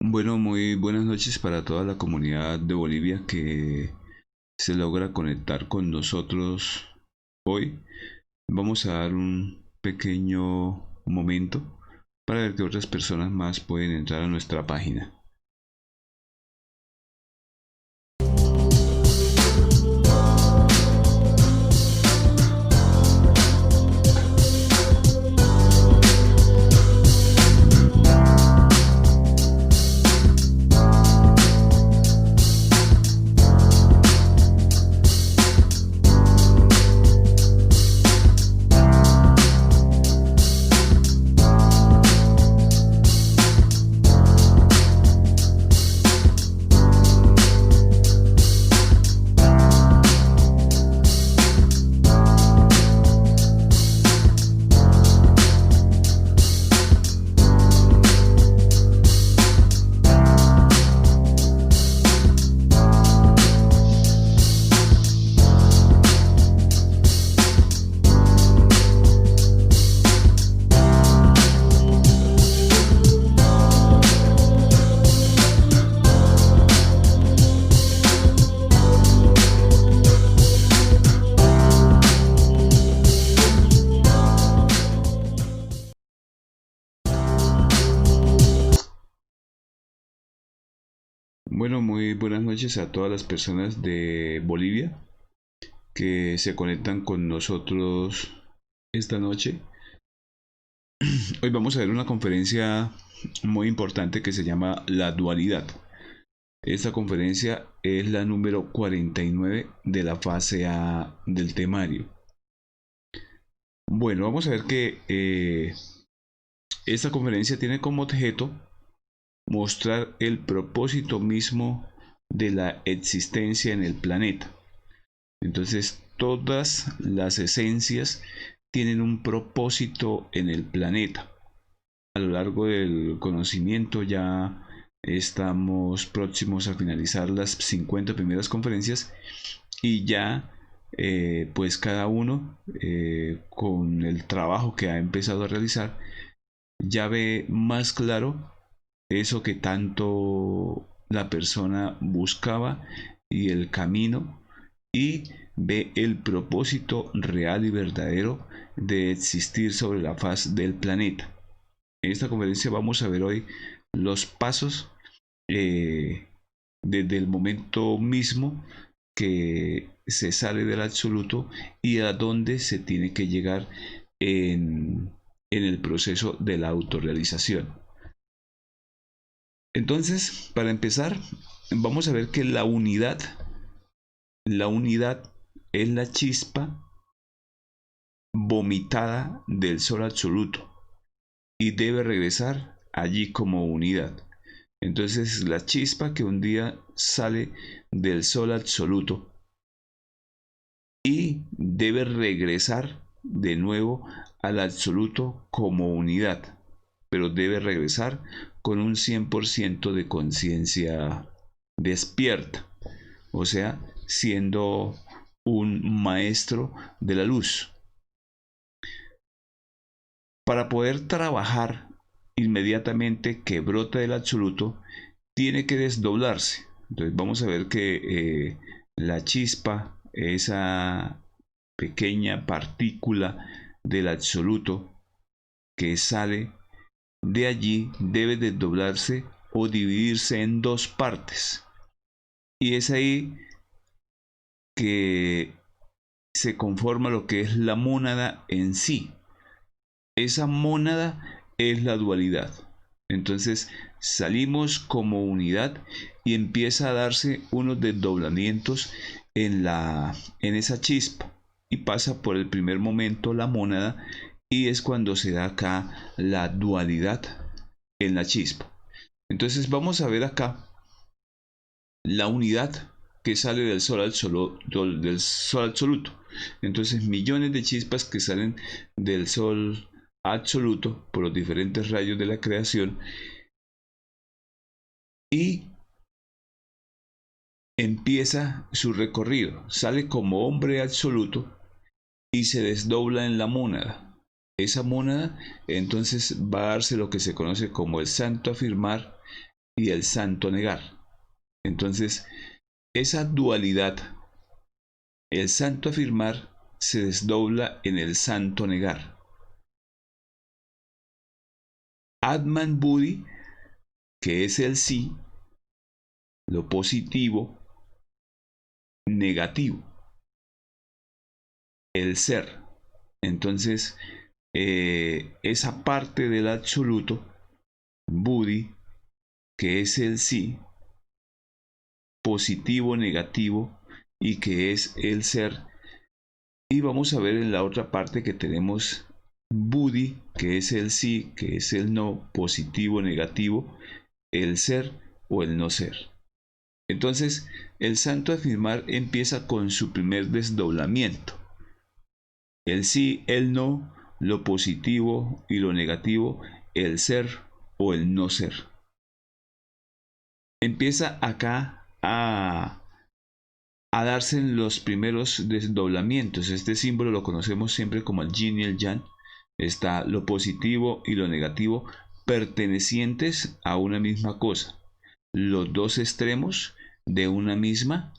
Bueno, muy buenas noches para toda la comunidad de Bolivia que se logra conectar con nosotros hoy. Vamos a dar un pequeño momento para ver que otras personas más pueden entrar a nuestra página. Bueno, muy buenas noches a todas las personas de Bolivia que se conectan con nosotros esta noche. Hoy vamos a ver una conferencia muy importante que se llama La Dualidad. Esta conferencia es la número 49 de la fase A del temario. Bueno, vamos a ver que esta conferencia tiene como objeto mostrar el propósito mismo de la existencia en el planeta. Entonces, todas las esencias tienen un propósito en el planeta. A lo largo del conocimiento ya estamos próximos a finalizar las 50 primeras conferencias y ya pues cada uno con el trabajo que ha empezado a realizar ya ve más claro eso que tanto la persona buscaba y el camino, y ve el propósito real y verdadero de existir sobre la faz del planeta. En esta conferencia vamos a ver hoy los pasos eh, desde el momento mismo que se sale del absoluto y a dónde se tiene que llegar en el proceso de la autorrealización. Entonces, para empezar, vamos a ver que la unidad es la chispa vomitada del sol absoluto y debe regresar allí como unidad. Entonces, la chispa que un día sale del sol absoluto y debe regresar de nuevo al absoluto como unidad, pero debe regresar con un 100% de conciencia despierta, o sea, siendo un maestro de la luz. Para poder trabajar inmediatamente que brota del absoluto, tiene que desdoblarse. Entonces vamos a ver que la chispa, esa pequeña partícula del absoluto que sale de allí, debe desdoblarse o dividirse en dos partes. Y es ahí que se conforma lo que es la mónada en sí. Esa mónada es la dualidad. Entonces salimos como unidad y empieza a darse unos desdoblamientos en esa chispa y pasa por el primer momento la mónada, y es cuando se da acá la dualidad en la chispa. Entonces vamos a ver acá la unidad que sale del sol absoluto. Entonces millones de chispas que salen del sol absoluto por los diferentes rayos de la creación, y empieza su recorrido. Sale como hombre absoluto y se desdobla en la mónada. Esa mónada entonces va a darse lo que se conoce como el santo afirmar y el santo negar. Entonces, esa dualidad, el santo afirmar, se desdobla en el santo negar. Atman Buddhi, que es el sí, lo positivo, negativo, el ser. Entonces, esa parte del absoluto, Buddhi, que es el sí, positivo, negativo, y que es el ser. Y vamos a ver en la otra parte que tenemos Buddhi, que es el sí, que es el no, positivo, negativo, el ser o el no ser. Entonces, el santo afirmar empieza con su primer desdoblamiento. El sí, el no, lo positivo y lo negativo, el ser o el no ser. Empieza acá a darse en los primeros desdoblamientos. Este símbolo lo conocemos siempre como el yin y el yang. Está lo positivo y lo negativo pertenecientes a una misma cosa. Los dos extremos de una misma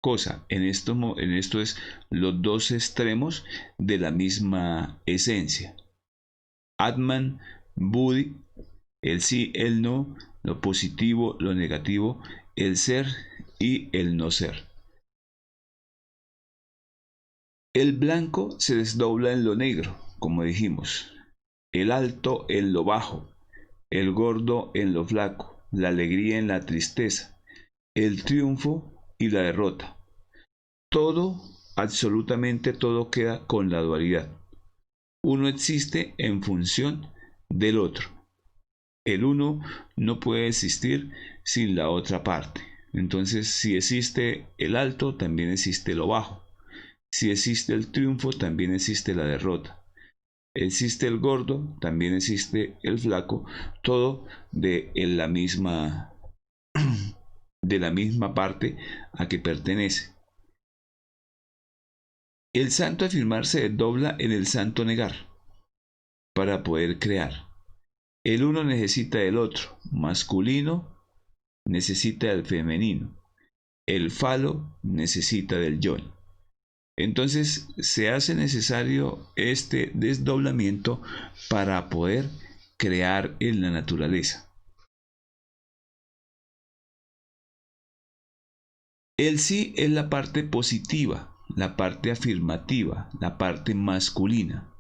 cosa. En esto es los dos extremos de la misma esencia. Atman, Buddhi, el sí, el no, lo positivo, lo negativo, el ser y el no ser. El blanco se desdobla en lo negro, como dijimos. El alto en lo bajo, el gordo en lo flaco, la alegría en la tristeza, el triunfo y la derrota. Todo, absolutamente todo queda con la dualidad. Uno existe en función del otro. El uno no puede existir sin la otra parte. Entonces, si existe el alto, también existe lo bajo. Si existe el triunfo, también existe la derrota. Existe el gordo, también existe el flaco, todo de la misma parte a que pertenece. El santo afirmar se desdobla en el santo negar para poder crear. El uno necesita del otro, masculino necesita del femenino, el falo necesita del yon. Entonces se hace necesario este desdoblamiento para poder crear en la naturaleza. El sí es la parte positiva, la parte afirmativa, la parte masculina.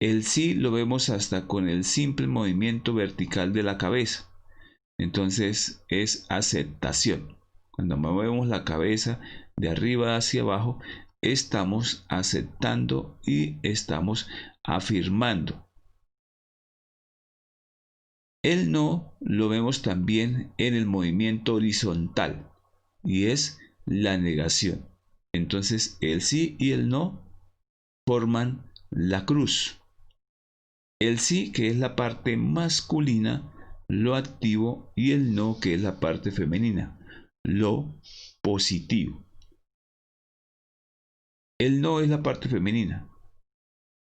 El sí lo vemos hasta con el simple movimiento vertical de la cabeza. Entonces es aceptación. Cuando movemos la cabeza de arriba hacia abajo, estamos aceptando y estamos afirmando. El no lo vemos también en el movimiento horizontal y es la negación. Entonces el sí y el no forman la cruz. El sí, que es la parte masculina, lo activo, y el no, que es la parte femenina, lo positivo. El no es la parte femenina,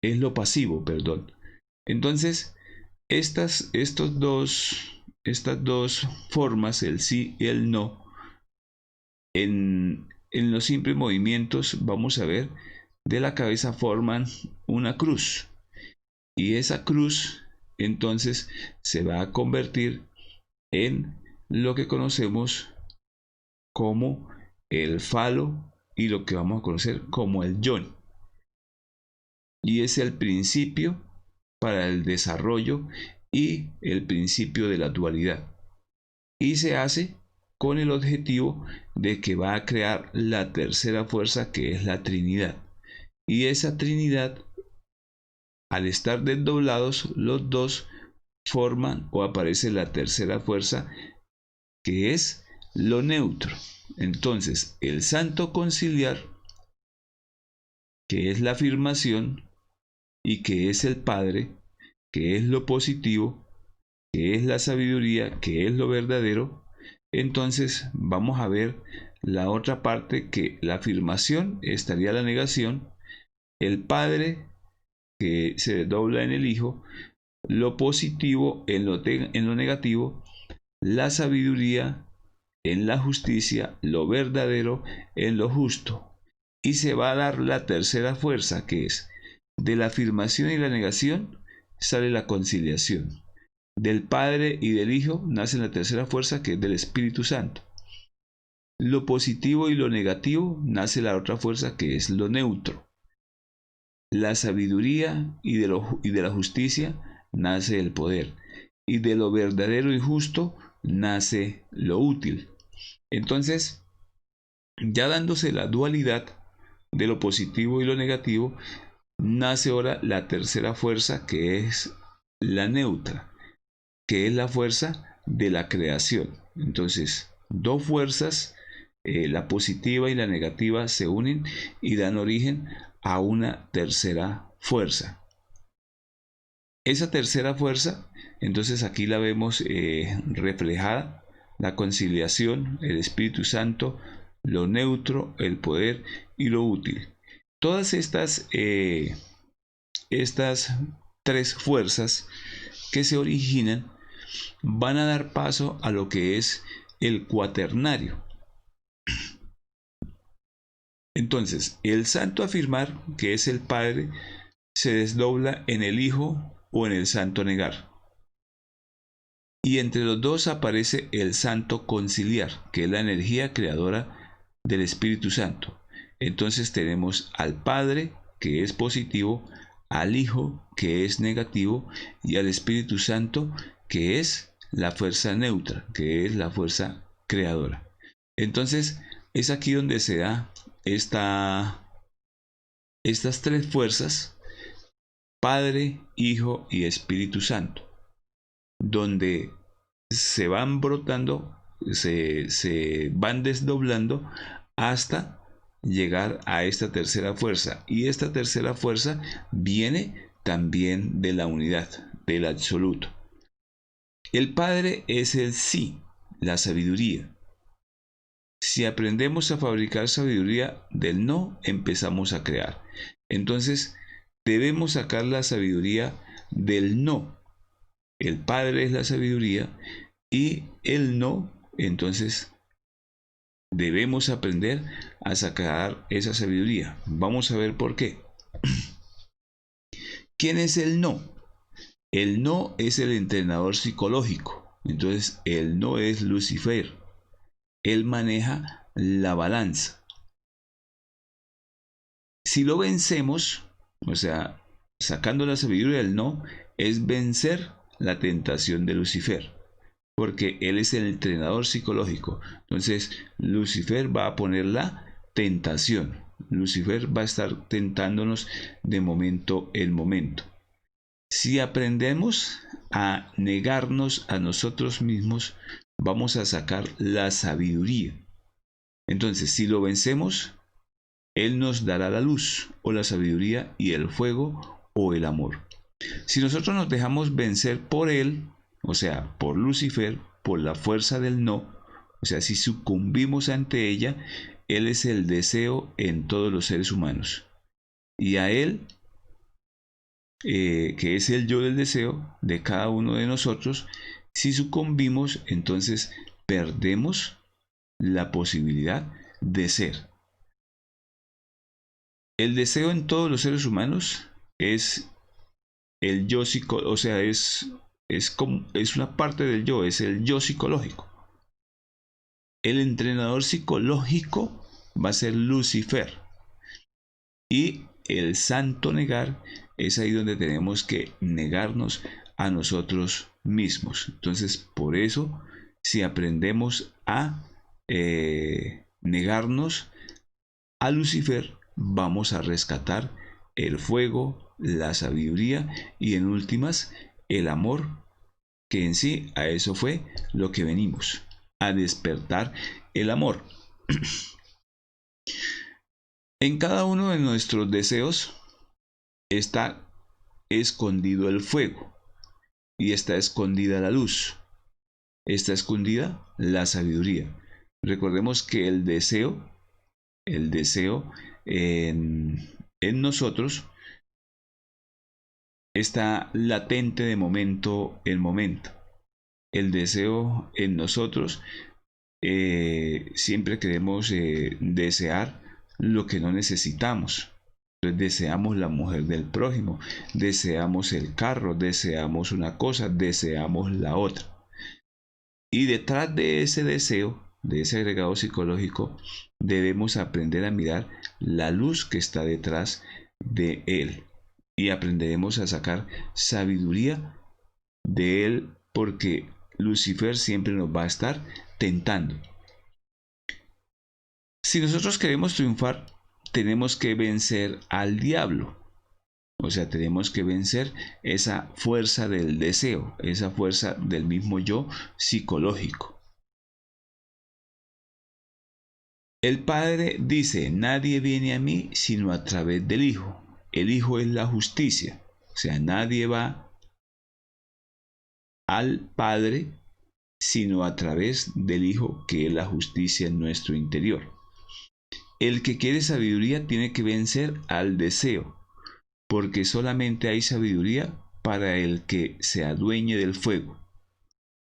es lo pasivo, perdón. Entonces, estas dos formas, el sí y el no, en los simples movimientos, vamos a ver, de la cabeza forman una cruz. Y esa cruz entonces se va a convertir en lo que conocemos como el falo y lo que vamos a conocer como el yon. Y es el principio para el desarrollo y el principio de la dualidad. Y se hace con el objetivo de que va a crear la tercera fuerza, que es la Trinidad. Y esa Trinidad, al estar desdoblados los dos, forman o aparece la tercera fuerza, que es lo neutro. Entonces, el santo conciliar, que es la afirmación y que es el Padre, que es lo positivo, que es la sabiduría, que es lo verdadero. Entonces vamos a ver la otra parte, que la afirmación estaría la negación, el Padre que se desdobla en el Hijo, lo positivo en lo negativo, la sabiduría en la justicia, lo verdadero en lo justo. Y se va a dar la tercera fuerza, que es de la afirmación y la negación sale la conciliación. Del Padre y del Hijo nace la tercera fuerza, que es del Espíritu Santo. Lo positivo y lo negativo nace la otra fuerza, que es lo neutro. La sabiduría y de la justicia nace el poder. Y de lo verdadero y justo nace lo útil. Entonces, ya dándose la dualidad de lo positivo y lo negativo, nace ahora la tercera fuerza, que es la neutra, que es la fuerza de la creación. Entonces, dos fuerzas, la positiva y la negativa, se unen y dan origen a una tercera fuerza. Esa tercera fuerza, entonces aquí la vemos reflejada, la conciliación, el Espíritu Santo, lo neutro, el poder y lo útil. Todas estas tres fuerzas que se originan van a dar paso a lo que es el cuaternario. Entonces, el santo afirmar, que es el Padre, se desdobla en el Hijo o en el santo negar. Y entre los dos aparece el santo conciliar, que es la energía creadora del Espíritu Santo. Entonces tenemos al Padre, que es positivo, al Hijo, que es negativo, y al Espíritu Santo, que es la fuerza neutra, que es la fuerza creadora. Entonces es aquí donde se da estas tres fuerzas, Padre, Hijo y Espíritu Santo, donde se van brotando, se van desdoblando hasta llegar a esta tercera fuerza. Y esta tercera fuerza viene también de la unidad, del absoluto. El Padre es el sí, la sabiduría. Si aprendemos a fabricar sabiduría del no, empezamos a crear. Entonces, debemos sacar la sabiduría del no. El Padre es la sabiduría y el no, entonces debemos aprender a sacar esa sabiduría. Vamos a ver por qué. ¿Quién es el no? El no es el entrenador psicológico. Entonces, el no es Lucifer. Él maneja la balanza. Si lo vencemos, o sea, sacando la sabiduría del no, es vencer la tentación de Lucifer, porque él es el entrenador psicológico. Entonces, Lucifer va a poner la tentación. Lucifer va a estar tentándonos de momento en momento. Si aprendemos a negarnos a nosotros mismos, vamos a sacar la sabiduría. Entonces, si lo vencemos, él nos dará la luz o la sabiduría y el fuego o el amor. Si nosotros nos dejamos vencer por él, o sea, por Lucifer, por la fuerza del no, o sea, si sucumbimos ante ella, él es el deseo en todos los seres humanos. Y a él, que es el yo del deseo de cada uno de nosotros, si sucumbimos, entonces perdemos la posibilidad de ser. El deseo en todos los seres humanos es el yo psicológico, o sea, es una parte del yo, es el yo psicológico. El entrenador psicológico va a ser Lucifer. Y el santo negar es ahí donde tenemos que negarnos a nosotros mismos. Entonces, por eso, si aprendemos a negarnos a Lucifer, vamos a rescatar el fuego, la sabiduría y en últimas el amor, que en sí a eso fue lo que venimos, a despertar el amor. En cada uno de nuestros deseos está escondido el fuego y está escondida la luz, está escondida la sabiduría. Recordemos que el deseo en nosotros está latente de momento en momento. el deseo en nosotros, siempre queremos desear lo que no necesitamos. Entonces deseamos la mujer del prójimo, deseamos el carro, deseamos una cosa, deseamos la otra. Y detrás de ese deseo, de ese agregado psicológico, debemos aprender a mirar la luz que está detrás de él. Y aprenderemos a sacar sabiduría de él, porque Lucifer siempre nos va a estar tentando. Si nosotros queremos triunfar, tenemos que vencer al diablo. O sea, tenemos que vencer esa fuerza del deseo, esa fuerza del mismo yo psicológico. El Padre dice, nadie viene a mí sino a través del Hijo. El Hijo es la justicia. O sea, nadie va al Padre sino a través del Hijo, que es la justicia en nuestro interior. El que quiere sabiduría tiene que vencer al deseo, porque solamente hay sabiduría para el que se adueñe del fuego,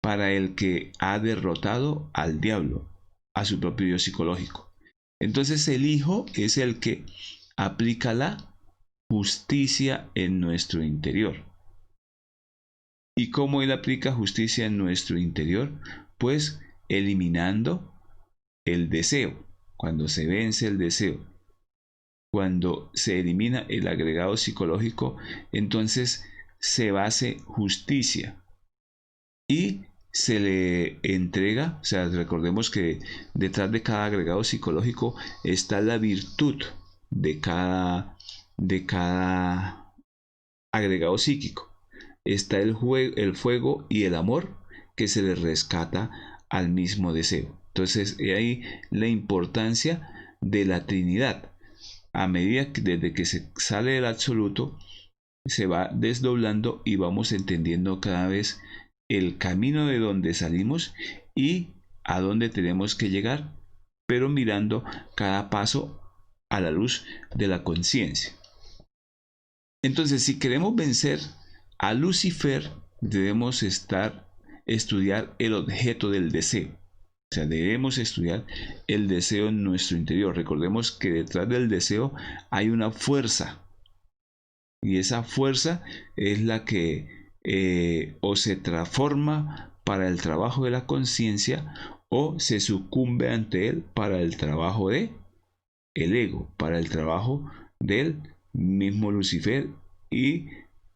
para el que ha derrotado al diablo, a su propio yo psicológico. Entonces el Hijo es el que aplica la justicia en nuestro interior. ¿Y cómo él aplica justicia en nuestro interior? Pues eliminando el deseo. Cuando se vence el deseo, cuando se elimina el agregado psicológico, entonces se hace justicia y se le entrega. O sea, recordemos que detrás de cada agregado psicológico está la virtud de cada agregado psíquico. Está el fuego y el amor que se le rescata al mismo deseo. Entonces, ahí la importancia de la Trinidad. A medida que desde que se sale del absoluto, se va desdoblando y vamos entendiendo cada vez el camino de donde salimos y a dónde tenemos que llegar, pero mirando cada paso a la luz de la conciencia. Entonces, si queremos vencer a Lucifer, debemos estudiar el objeto del deseo. O sea, debemos estudiar el deseo en nuestro interior. Recordemos que detrás del deseo hay una fuerza. Y esa fuerza es la que o se transforma para el trabajo de la conciencia o se sucumbe ante él para el trabajo de el ego, para el trabajo del mismo Lucifer, y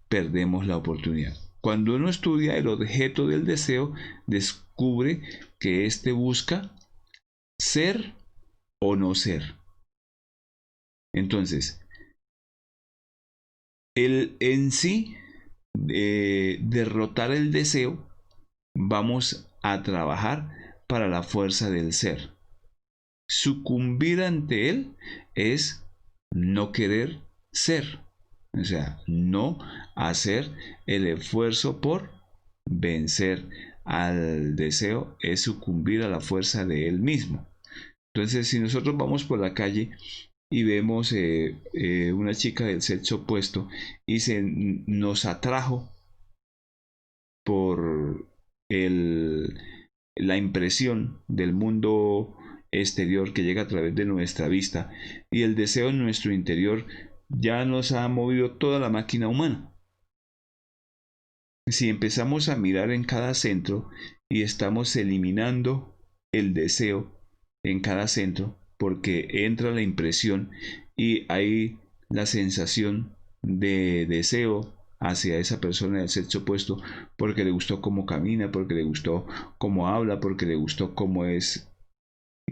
perdemos la oportunidad. Cuando uno estudia el objeto del deseo, descubre que éste busca ser o no ser. Entonces, el en sí derrotar el deseo, vamos a trabajar para la fuerza del ser. Sucumbir ante él es no querer ser. O sea, no hacer el esfuerzo por vencer al deseo, es sucumbir a la fuerza de él mismo. Entonces, si nosotros vamos por la calle y vemos una chica del sexo opuesto y nos atrajo por la impresión del mundo exterior que llega a través de nuestra vista, y el deseo en nuestro interior ya nos ha movido toda la máquina humana. Si empezamos a mirar en cada centro y estamos eliminando el deseo en cada centro, porque entra la impresión y hay la sensación de deseo hacia esa persona del sexo opuesto, porque le gustó cómo camina, porque le gustó cómo habla, porque le gustó cómo es.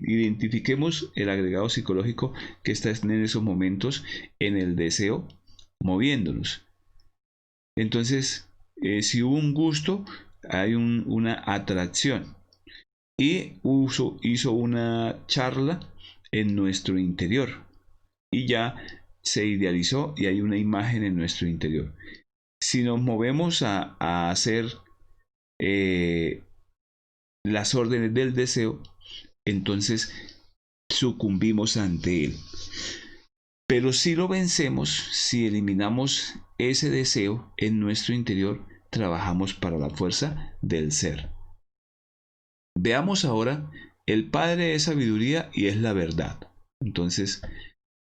Identifiquemos el agregado psicológico que está en esos momentos en el deseo moviéndonos. Entonces, si hubo un gusto, hay una atracción, y hizo una charla en nuestro interior y ya se idealizó y hay una imagen en nuestro interior. Si nos movemos a hacer las órdenes del deseo, entonces sucumbimos ante él. Pero si lo vencemos, si eliminamos ese deseo en nuestro interior, trabajamos para la fuerza del ser. Veamos ahora, el Padre es sabiduría y es la verdad. Entonces,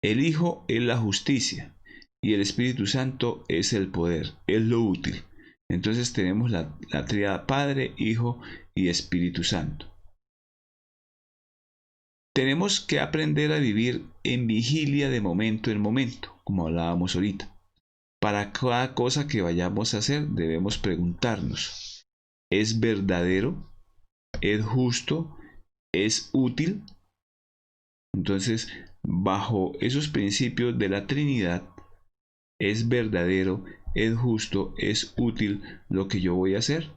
el Hijo es la justicia y el Espíritu Santo es el poder, es lo útil. Entonces tenemos la tríada Padre, Hijo y Espíritu Santo. Tenemos que aprender a vivir en vigilia de momento en momento, como hablábamos ahorita. Para cada cosa que vayamos a hacer debemos preguntarnos, ¿es verdadero? ¿Es justo? ¿Es útil? Entonces, bajo esos principios de la Trinidad, ¿es verdadero? ¿Es justo? ¿Es útil lo que yo voy a hacer?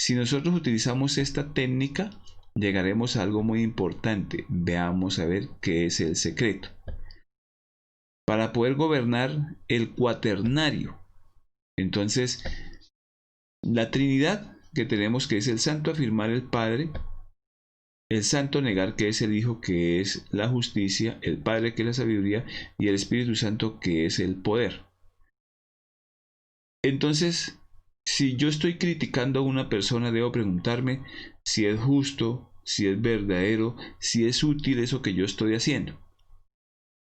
Si nosotros utilizamos esta técnica, llegaremos a algo muy importante. Veamos a ver qué es el secreto. Para poder gobernar el cuaternario. Entonces, la Trinidad que tenemos, que es el Santo afirmar el Padre, el Santo negar que es el Hijo, que es la justicia, el Padre que es la sabiduría y el Espíritu Santo que es el poder. Entonces, si yo estoy criticando a una persona, debo preguntarme si es justo, si es verdadero, si es útil eso que yo estoy haciendo.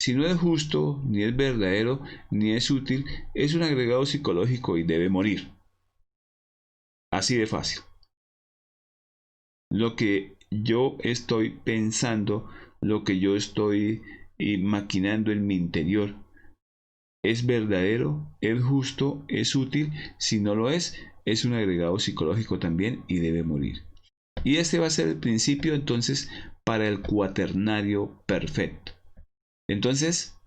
Si no es justo, ni es verdadero, ni es útil, es un agregado psicológico y debe morir. Así de fácil. Lo que yo estoy pensando, lo que yo estoy maquinando en mi interior, ¿es verdadero? ¿Es justo? ¿Es útil? Si no lo es un agregado psicológico también y debe morir. Y este va a ser el principio entonces para el cuaternario perfecto. Entonces,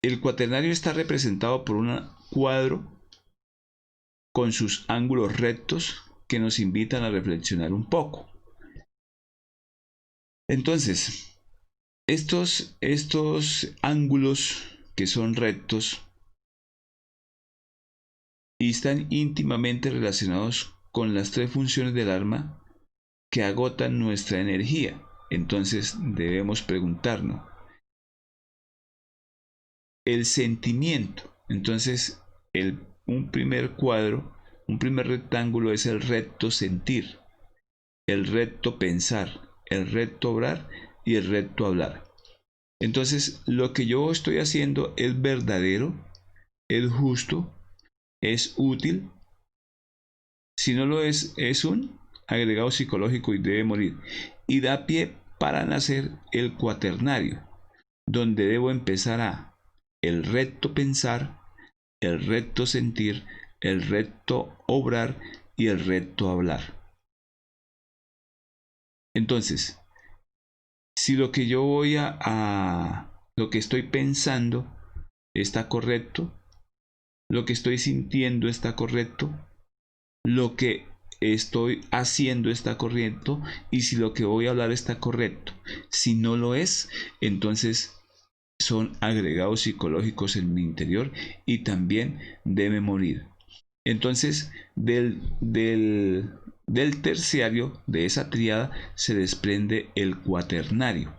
el cuaternario está representado por un cuadro con sus ángulos rectos que nos invitan a reflexionar un poco. Entonces, estos ángulos que son rectos y están íntimamente relacionados con las tres funciones del alma que agotan nuestra energía. Entonces debemos preguntarnos, el sentimiento. Entonces, un primer cuadro, un primer rectángulo es el recto sentir, el recto pensar, el recto obrar y el recto hablar. Entonces, lo que yo estoy haciendo es verdadero, es justo, es útil. Si no lo es un agregado psicológico y debe morir. Y da pie para nacer el cuaternario, donde debo empezar el recto pensar, el recto sentir, el recto obrar y el recto hablar. Entonces, si lo que yo voy lo que estoy pensando está correcto, lo que estoy sintiendo está correcto, lo que estoy haciendo está correcto y si lo que voy a hablar está correcto. Si no lo es, entonces son agregados psicológicos en mi interior y también debe morir. Entonces, del terciario, de esa tríada, se desprende el cuaternario,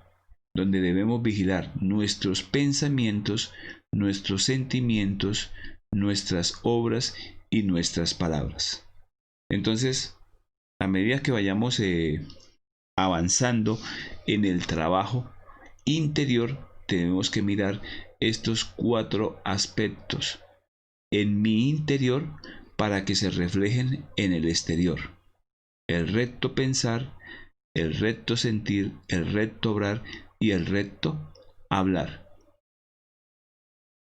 donde debemos vigilar nuestros pensamientos, nuestros sentimientos, nuestras obras y nuestras palabras. Entonces, a medida que vayamos avanzando en el trabajo interior, tenemos que mirar estos 4 aspectos en mi interior para que se reflejen en el exterior. El recto pensar, el recto sentir, el recto obrar y el recto hablar.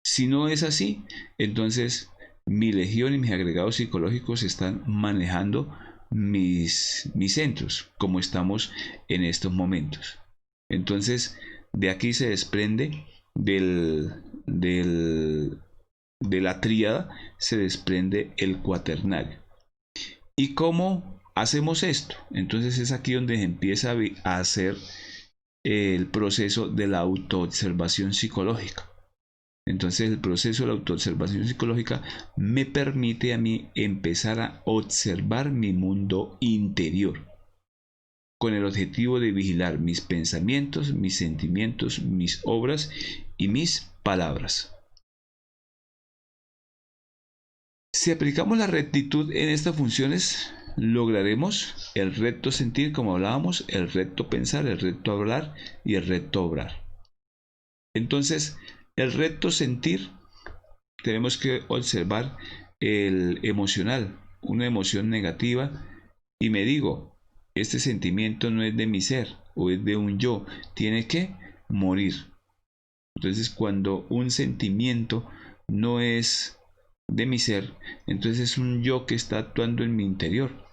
Si no es así, entonces mi legión y mis agregados psicológicos están manejando mis centros, como estamos en estos momentos. Entonces, de aquí se desprende de la tríada, se desprende el cuaternario. ¿Y cómo hacemos esto? Entonces es aquí donde se empieza a hacer el proceso de la autoobservación psicológica. Entonces el proceso de la autoobservación psicológica me permite a mí empezar a observar mi mundo interior con el objetivo de vigilar mis pensamientos, mis sentimientos, mis obras y mis palabras. Si aplicamos la rectitud en estas funciones, lograremos el recto sentir, como hablábamos, el recto pensar, el recto hablar y el recto obrar. Entonces, el recto sentir, tenemos que observar el emocional, una emoción negativa, y me digo, este sentimiento no es de mi ser o es de un yo, tiene que morir. Entonces, cuando un sentimiento no es de mi ser, entonces es un yo que está actuando en mi interior,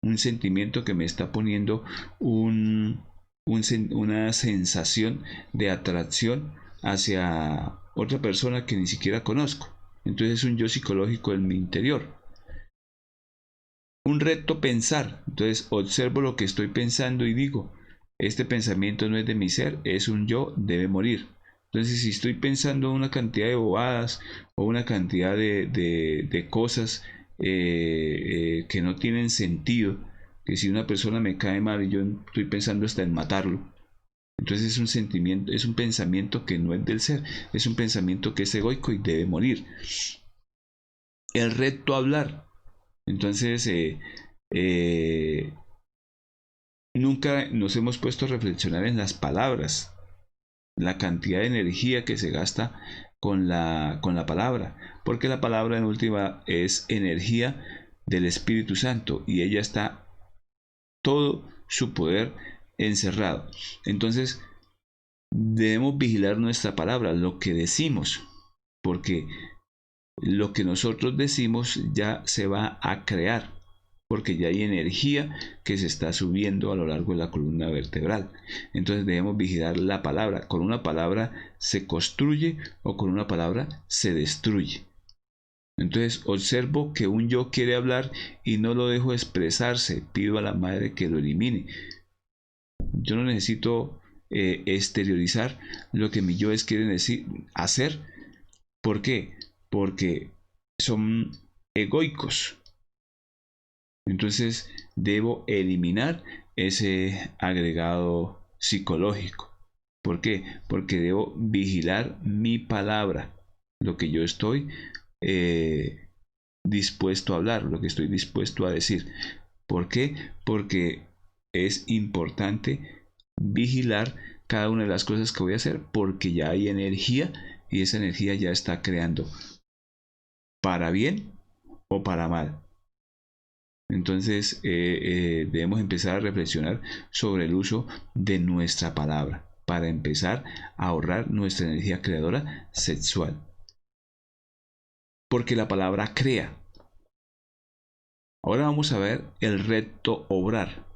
un sentimiento que me está poniendo una sensación de atracción hacia otra persona que ni siquiera conozco. Entonces es un yo psicológico en mi interior. Un reto pensar. Entonces observo lo que estoy pensando y digo, este pensamiento no es de mi ser, es un yo, debe morir. Entonces, si estoy pensando una cantidad de bobadas o una cantidad de cosas que no tienen sentido, que si una persona me cae mal y yo estoy pensando hasta en matarlo, entonces es un sentimiento, es un pensamiento que no es del ser, es un pensamiento que es egoico y debe morir. El reto hablar. Entonces, nunca nos hemos puesto a reflexionar en las palabras, la cantidad de energía que se gasta con la palabra, porque la palabra en última es energía del Espíritu Santo y ella está todo su poder encerrado. Entonces debemos vigilar nuestra palabra, lo que decimos, porque lo que nosotros decimos ya se va a crear, porque ya hay energía que se está subiendo a lo largo de la columna vertebral. Entonces debemos vigilar la palabra. Con una palabra se construye o con una palabra se destruye. Entonces observo que un yo quiere hablar y no lo dejo expresarse. Pido a la madre que lo elimine. Yo no necesito exteriorizar lo que mi yoes quieren hacer. ¿Por qué? Porque son egoicos. Entonces debo eliminar ese agregado psicológico. ¿Por qué? Porque debo vigilar mi palabra, lo que yo estoy dispuesto a hablar, lo que estoy dispuesto a decir. ¿Por qué? Porque es importante vigilar cada una de las cosas que voy a hacer, porque ya hay energía y esa energía ya está creando para bien o para mal. Entonces debemos empezar a reflexionar sobre el uso de nuestra palabra para empezar a ahorrar nuestra energía creadora sexual. Porque la palabra crea. Ahora vamos a ver el reto obrar.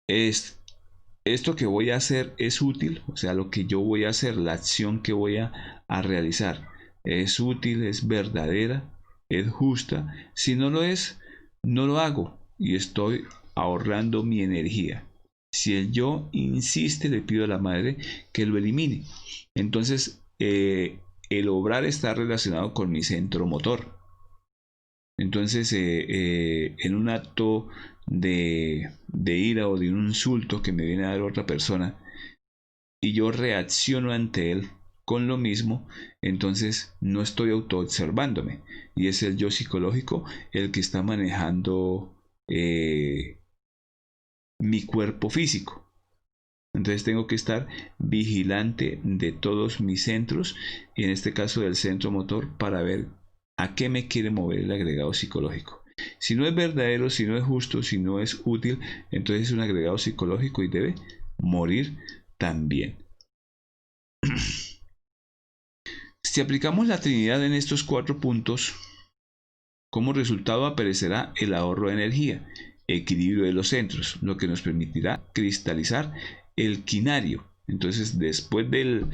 Esto que voy a hacer es útil, o sea, lo que yo voy a hacer, la acción que voy a realizar, es útil, es verdadera, es justa. Si no lo es, no lo hago y estoy ahorrando mi energía. Si el yo insiste, le pido a la madre que lo elimine. Entonces, el obrar está relacionado con mi centro motor. Entonces, en un acto de ira o de un insulto que me viene a dar otra persona y yo reacciono ante él con lo mismo, entonces no estoy autoobservándome y es el yo psicológico el que está manejando mi cuerpo físico. Entonces tengo que estar vigilante de todos mis centros y en este caso del centro motor para ver a qué me quiere mover el agregado psicológico. Si no es verdadero, si no es justo, si no es útil, entonces es un agregado psicológico y debe morir también. Si aplicamos la Trinidad en estos 4 puntos, como resultado aparecerá el ahorro de energía, equilibrio de los centros, lo que nos permitirá cristalizar el quinario. Entonces, después del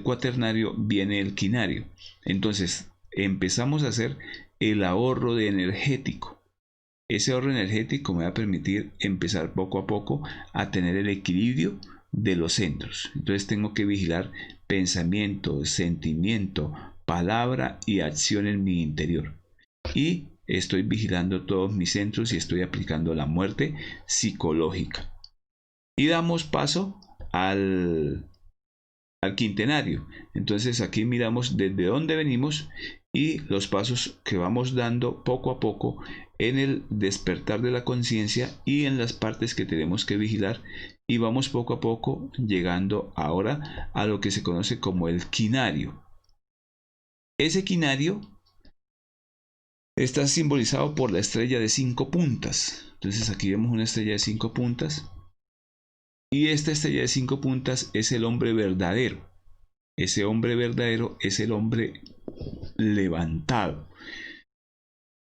cuaternario viene el quinario. Entonces, empezamos a hacer el ahorro de energético. Ese ahorro energético me va a permitir empezar poco a poco a tener el equilibrio de los centros. Entonces tengo que vigilar pensamiento, sentimiento, palabra y acción en mi interior. Y estoy vigilando todos mis centros y estoy aplicando la muerte psicológica. Y damos paso al quintenario. Entonces aquí miramos desde dónde venimos y los pasos que vamos dando poco a poco en el despertar de la conciencia y en las partes que tenemos que vigilar, y vamos poco a poco llegando ahora a lo que se conoce como el quinario. Ese quinario está simbolizado por la estrella de 5 puntas. Entonces aquí vemos una estrella de 5 puntas, y esta estrella de 5 puntas es el hombre verdadero. Ese hombre verdadero es el hombre levantado.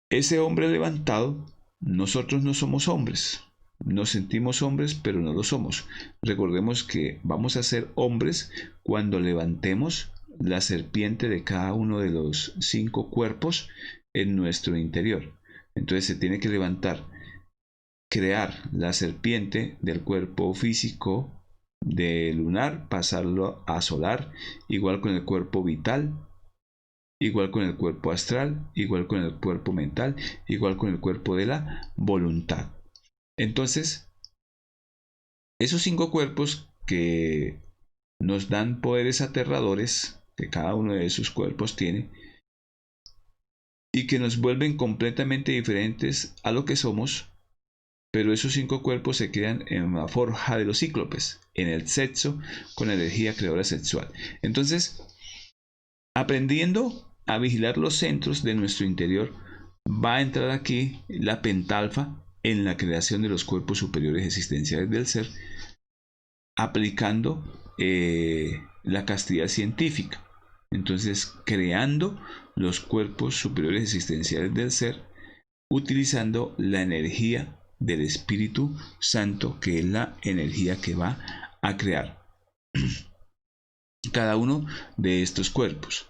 Ese hombre levantado, nosotros no somos hombres. Nos sentimos hombres, pero no lo somos. Recordemos que vamos a ser hombres cuando levantemos la serpiente de cada uno de los 5 cuerpos en nuestro interior. Entonces se tiene que levantar, crear la serpiente del cuerpo físico de lunar, pasarlo a solar, igual con el cuerpo vital, igual con el cuerpo astral, igual con el cuerpo mental, igual con el cuerpo de la voluntad. Entonces, esos 5 cuerpos que nos dan poderes aterradores, que cada uno de esos cuerpos tiene, y que nos vuelven completamente diferentes a lo que somos, pero esos 5 cuerpos se crean en la forja de los cíclopes, en el sexo, con la energía creadora sexual. Entonces, aprendiendo a vigilar los centros de nuestro interior, va a entrar aquí la pentalfa en la creación de los cuerpos superiores existenciales del ser, aplicando la castidad científica. Entonces, creando los cuerpos superiores existenciales del ser, utilizando la energía del Espíritu Santo, que es la energía que va a crear cada uno de estos cuerpos.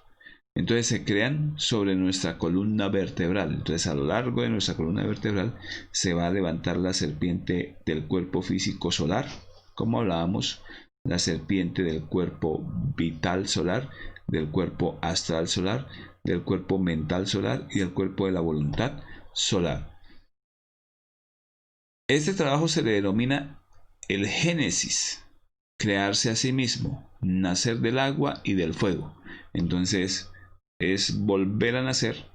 Entonces se crean sobre nuestra columna vertebral. Entonces a lo largo de nuestra columna vertebral se va a levantar la serpiente del cuerpo físico solar, como hablábamos, la serpiente del cuerpo vital solar, del cuerpo astral solar, del cuerpo mental solar y del cuerpo de la voluntad solar. Este trabajo se le denomina el génesis, crearse a sí mismo, nacer del agua y del fuego. Entonces es volver a nacer,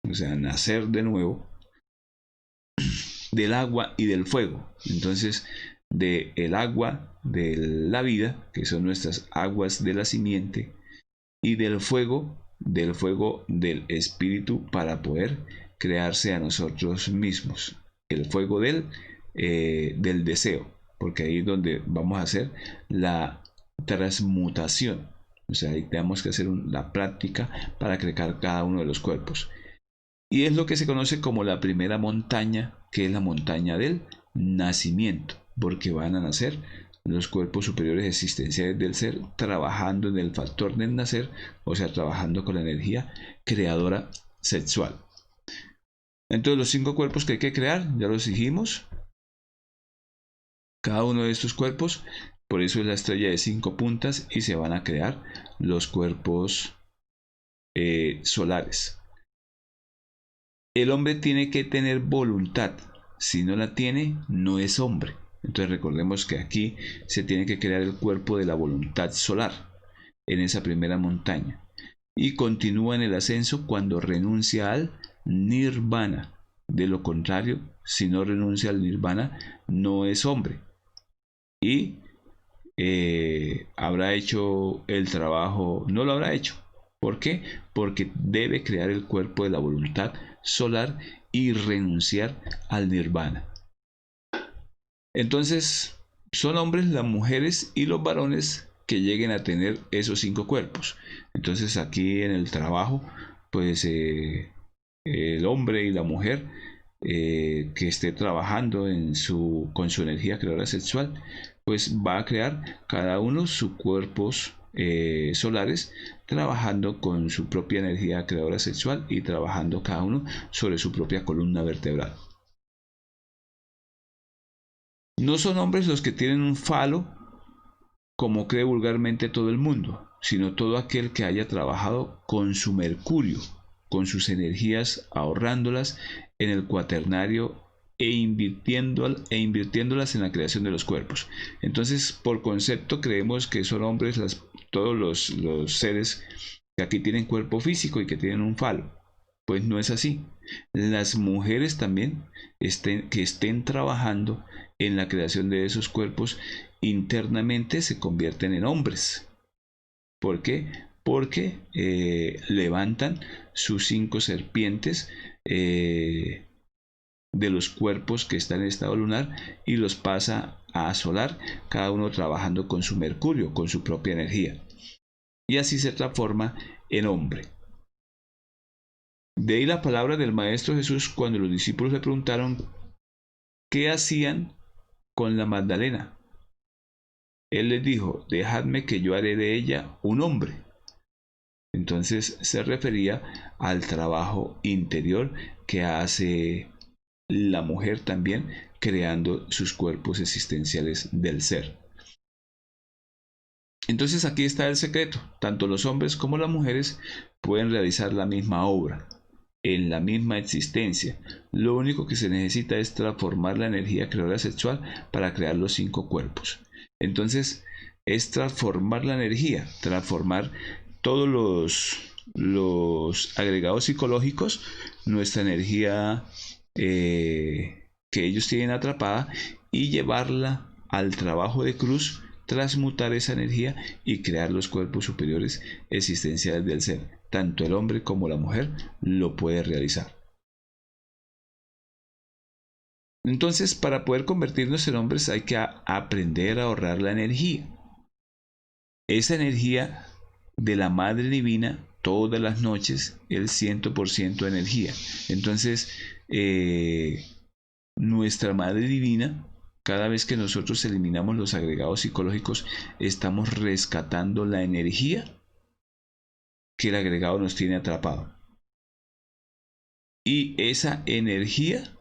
o sea, nacer de nuevo del agua y del fuego. Entonces, del agua de la vida, que son nuestras aguas de la simiente, y del fuego del espíritu, para poder crearse a nosotros mismos. El fuego del deseo, porque ahí es donde vamos a hacer la transmutación. O sea, ahí tenemos que hacer la práctica para crear cada uno de los cuerpos. Y es lo que se conoce como la primera montaña, que es la montaña del nacimiento, porque van a nacer los cuerpos superiores existenciales del ser, trabajando en el factor del nacer, o sea, trabajando con la energía creadora sexual. Entonces los 5 cuerpos que hay que crear, ya los dijimos, cada uno de estos cuerpos, por eso es la estrella de 5 puntas, y se van a crear los cuerpos solares. El hombre tiene que tener voluntad. Si no la tiene, no es hombre. Entonces recordemos que aquí se tiene que crear el cuerpo de la voluntad solar en esa primera montaña. Y continúa en el ascenso cuando renuncia al nirvana. De lo contrario, si no renuncia al nirvana, no es hombre. Y habrá hecho el trabajo, no lo habrá hecho. ¿Por qué? Porque debe crear el cuerpo de la voluntad solar y renunciar al nirvana. Entonces, son hombres las mujeres y los varones que lleguen a tener esos 5 cuerpos. Entonces aquí en el trabajo, pues el hombre y la mujer que esté trabajando con su energía creadora sexual, pues va a crear cada uno sus cuerpos solares, trabajando con su propia energía creadora sexual y trabajando cada uno sobre su propia columna vertebral. No son hombres los que tienen un falo, como cree vulgarmente todo el mundo, sino todo aquel que haya trabajado con su mercurio, con sus energías, ahorrándolas en el cuaternario e invirtiéndolas en la creación de los cuerpos. Entonces, por concepto, creemos que son hombres todos los seres que aquí tienen cuerpo físico y que tienen un falo. Pues no es así. Las mujeres también que estén trabajando en la creación de esos cuerpos internamente se convierten en hombres. ¿Por qué? Porque levantan sus 5 serpientes de los cuerpos que están en estado lunar y los pasa a solar, cada uno trabajando con su mercurio, con su propia energía. Y así se transforma en hombre. De ahí la palabra del Maestro Jesús cuando los discípulos le preguntaron qué hacían con la Magdalena. Él les dijo, dejadme que yo haré de ella un hombre. Entonces se refería al trabajo interior que hace la mujer también, creando sus cuerpos existenciales del ser. Entonces aquí está el secreto. Tanto los hombres como las mujeres pueden realizar la misma obra, en la misma existencia. Lo único que se necesita es transformar la energía creadora sexual para crear los 5 cuerpos. Entonces es transformar la energía, transformar todos los agregados psicológicos, nuestra energía que ellos tienen atrapada, y llevarla al trabajo de cruz, transmutar esa energía y crear los cuerpos superiores existenciales del ser. Tanto el hombre como la mujer lo puede realizar. Entonces, para poder convertirnos en hombres hay que aprender a ahorrar la energía. Esa energía de la Madre Divina, todas las noches, el 100% de energía. Entonces, nuestra Madre Divina, cada vez que nosotros eliminamos los agregados psicológicos, estamos rescatando la energía que el agregado nos tiene atrapado. Y esa energía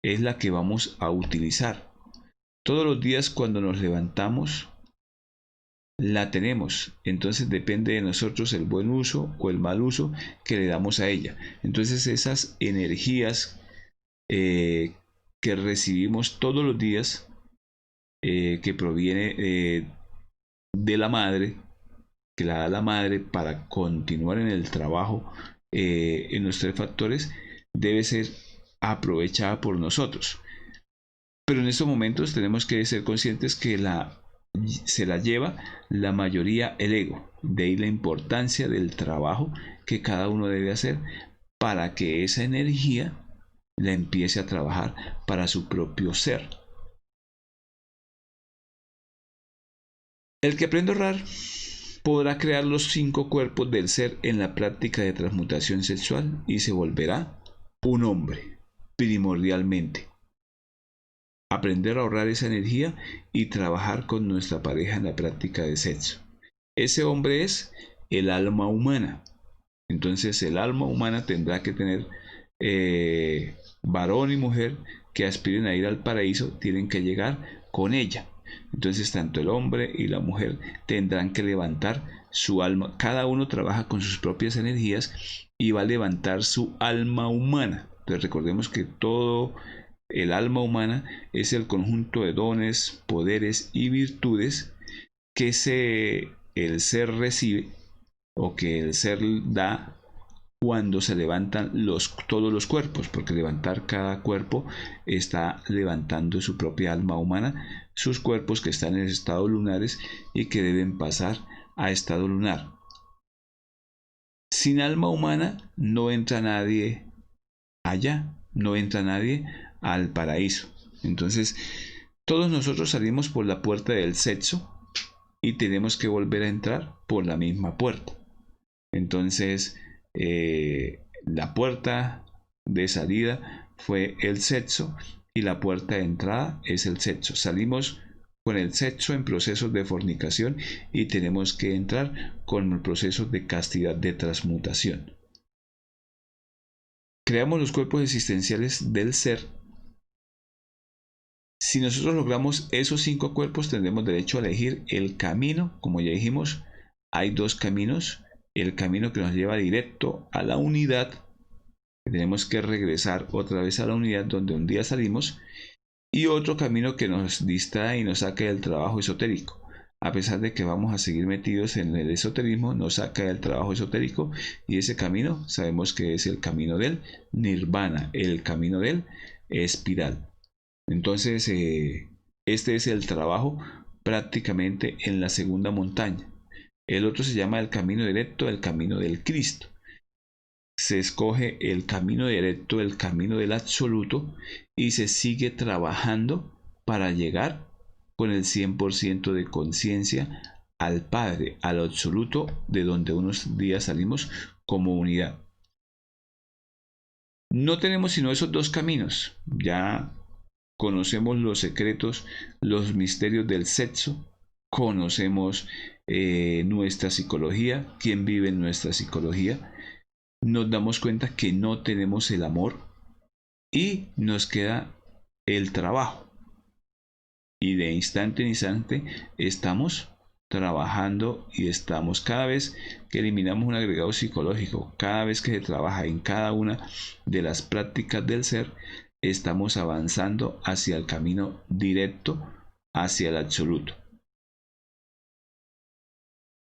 es la que vamos a utilizar. Todos los días cuando nos levantamos, la tenemos. Entonces depende de nosotros el buen uso o el mal uso que le damos a ella. Entonces esas energías que recibimos todos los días, que proviene de la madre, que la da la madre para continuar en el trabajo en los 3 factores, debe ser aprovechada por nosotros. Pero en estos momentos tenemos que ser conscientes que se la lleva la mayoría el ego. De ahí la importancia del trabajo que cada uno debe hacer para que esa energía la empiece a trabajar para su propio ser. El que aprende a ahorrar podrá crear los 5 cuerpos del ser en la práctica de transmutación sexual y se volverá un hombre, primordialmente. Aprender a ahorrar esa energía y trabajar con nuestra pareja en la práctica de sexo. Ese hombre es el alma humana. Entonces el alma humana tendrá que tener varón y mujer que aspiren a ir al paraíso, tienen que llegar con ella. Entonces tanto el hombre y la mujer tendrán que levantar su alma. Cada uno trabaja con sus propias energías y va a levantar su alma humana. Entonces recordemos que todo el alma humana es el conjunto de dones, poderes y virtudes que el ser recibe o que el ser da cuando se levantan todos los cuerpos, porque levantar cada cuerpo está levantando su propia alma humana, sus cuerpos que están en estados lunares y que deben pasar a estado lunar. Sin alma humana no entra nadie allá, no entra nadie al paraíso. Entonces, todos nosotros salimos por la puerta del sexo y tenemos que volver a entrar por la misma puerta. Entonces, la puerta de salida fue el sexo y la puerta de entrada es el sexo. Salimos con el sexo en procesos de fornicación y tenemos que entrar con el proceso de castidad, de transmutación. Creamos los cuerpos existenciales del ser. Si nosotros logramos esos 5 cuerpos, tendremos derecho a elegir el camino. Como ya dijimos, hay 2 caminos. El camino que nos lleva directo a la unidad, tenemos que regresar otra vez a la unidad donde un día salimos, y otro camino que nos distrae y nos saca del trabajo esotérico. a pesar de que vamos a seguir metidos en el esoterismo, nos saca del trabajo esotérico, y ese camino sabemos que es el camino del nirvana, el camino del espiral. Entonces, este es el trabajo prácticamente en la segunda montaña. El otro se llama el camino directo, el camino del Cristo. Se escoge el camino directo, el camino del absoluto, y se sigue trabajando para llegar con el 100% de conciencia al Padre, al absoluto, de donde unos días salimos como unidad. No tenemos sino esos dos caminos. Ya conocemos los secretos, los misterios del sexo, conocemos nuestra psicología, quién vive en nuestra psicología. Nos damos cuenta que no tenemos el amor y nos queda el trabajo. Y de instante en instante estamos trabajando, y estamos, cada vez que eliminamos un agregado psicológico, cada vez que se trabaja en cada una de las prácticas del ser, estamos avanzando hacia el camino directo, hacia el absoluto.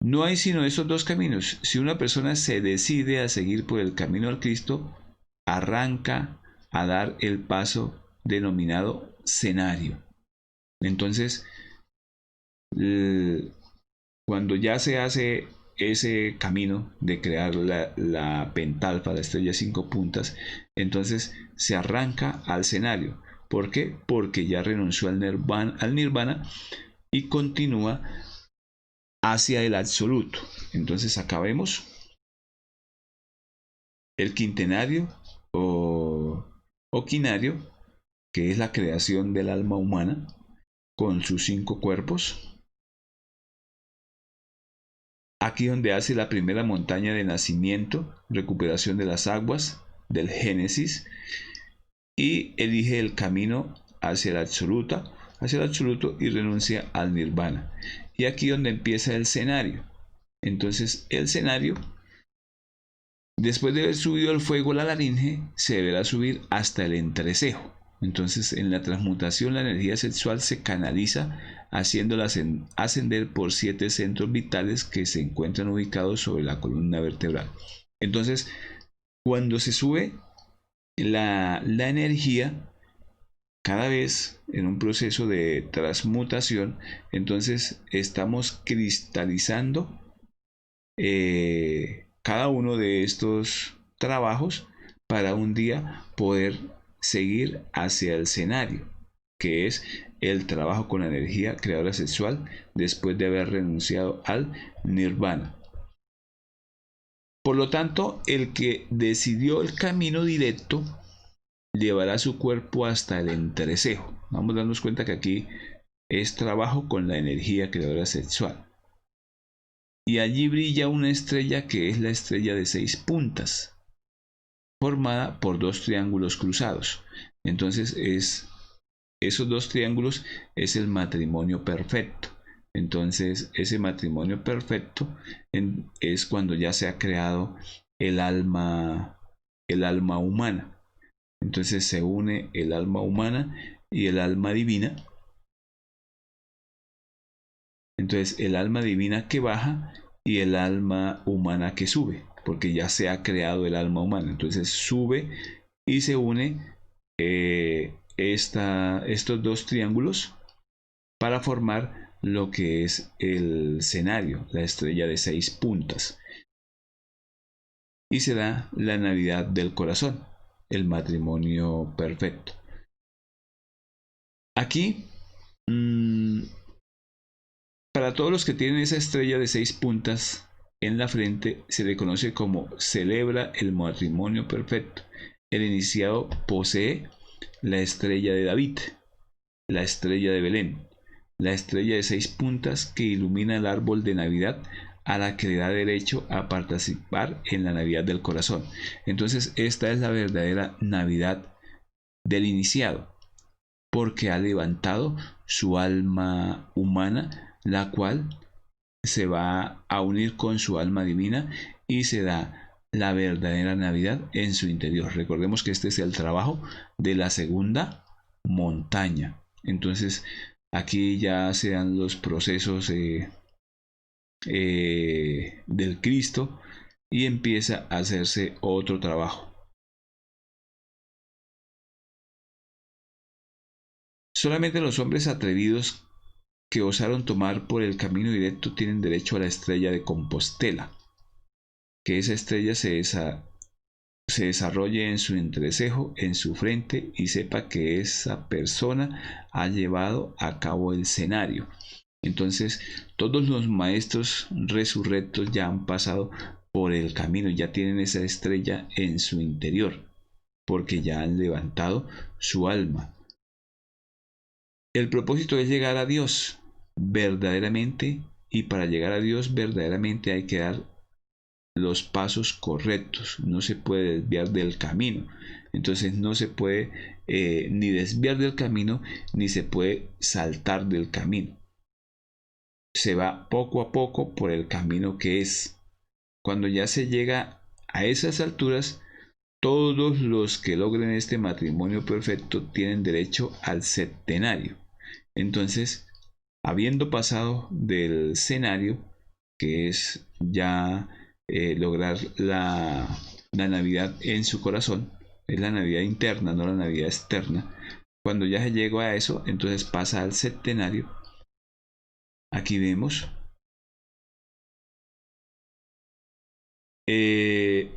No hay sino esos dos caminos. Si una persona se decide a seguir por el camino al Cristo, arranca a dar el paso denominado cenario. Entonces, cuando ya se hace ese camino de crear la pentalfa, la estrella 5 puntas, entonces se arranca al cenario. ¿Por qué? Porque ya renunció al nirvana y continúa hacia el absoluto. Entonces acá vemos el quintenario o quinario, que es la creación del alma humana con sus 5 cuerpos. Aquí donde hace la primera montaña de nacimiento, recuperación de las aguas, del Génesis, y elige el camino hacia el absoluto y renuncia al nirvana. Y aquí donde empieza el escenario. Entonces el escenario, después de haber subido el fuego la laringe, se deberá subir hasta el entrecejo. Entonces en la transmutación la energía sexual se canaliza, haciéndola ascender por 7 centros vitales que se encuentran ubicados sobre la columna vertebral. Entonces, cuando se sube la energía, cada vez en un proceso de transmutación, entonces estamos cristalizando cada uno de estos trabajos para un día poder seguir hacia el escenario, que es el trabajo con la energía creadora sexual después de haber renunciado al nirvana. Por lo tanto, el que decidió el camino directo llevará su cuerpo hasta el entrecejo. Vamos a darnos cuenta que aquí es trabajo con la energía creadora sexual. Y allí brilla una estrella que es la estrella de 6 puntas, formada por 2 triángulos cruzados. Entonces esos 2 triángulos es el matrimonio perfecto. Entonces ese matrimonio perfecto es cuando ya se ha creado el alma humana. Entonces se une el alma humana y el alma divina. Entonces el alma divina que baja y el alma humana que sube, porque ya se ha creado el alma humana. Entonces sube y se une estos 2 triángulos para formar lo que es el escenario, la estrella de 6 puntas. Y se da la Navidad del corazón, el matrimonio perfecto. Aquí, para todos los que tienen esa estrella de 6 puntas en la frente, se le conoce como celebra el matrimonio perfecto. El iniciado posee la estrella de David, la estrella de Belén, la estrella de 6 puntas que ilumina el árbol de Navidad, a la que le da derecho a participar en la Navidad del corazón. Entonces esta es la verdadera Navidad del iniciado, porque ha levantado su alma humana, la cual se va a unir con su alma divina y se da la verdadera Navidad en su interior. Recordemos que este es el trabajo de la segunda montaña. Entonces Aquí ya se dan los procesos del Cristo y empieza a hacerse otro trabajo. Solamente los hombres atrevidos que osaron tomar por el camino directo tienen derecho a la estrella de Compostela, que esa estrella se desarrolle en su entrecejo, en su frente, y sepa que esa persona ha llevado a cabo el escenario. Entonces, todos los maestros resurrectos ya han pasado por el camino, ya tienen esa estrella en su interior, porque ya han levantado su alma. El propósito es llegar a Dios verdaderamente, y para llegar a Dios verdaderamente hay que dar los pasos correctos, no se puede desviar del camino. Entonces no se puede ni desviar del camino, ni se puede saltar del camino. Se va poco a poco por el camino que es. Cuando ya se llega a esas alturas, todos los que logren este matrimonio perfecto tienen derecho al septenario. Entonces, habiendo pasado del escenario, que es ya lograr la Navidad en su corazón, es la Navidad interna, no la Navidad externa. Cuando ya se llegó a eso, entonces pasa al septenario. Aquí vemos,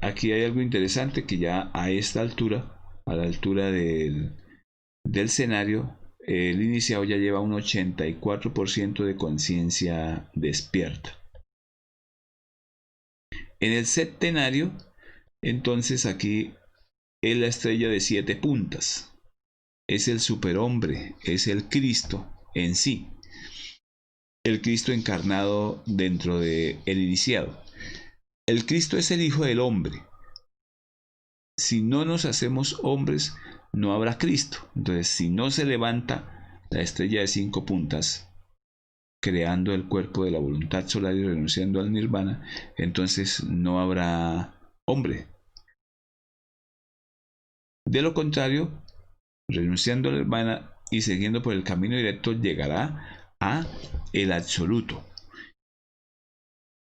aquí hay algo interesante que ya a esta altura, a la altura del escenario, el iniciado ya lleva un 84% de conciencia despierta. En el septenario, entonces aquí es la estrella de 7 puntas. Es el superhombre, es el Cristo en sí. El Cristo encarnado dentro del iniciado. El Cristo es el Hijo del Hombre. Si no nos hacemos hombres, no habrá Cristo. Entonces, si no se levanta la estrella de 5 puntas, creando el cuerpo de la voluntad solar y renunciando al nirvana, entonces no habrá hombre. De lo contrario, renunciando al nirvana y siguiendo por el camino directo, llegará a el absoluto.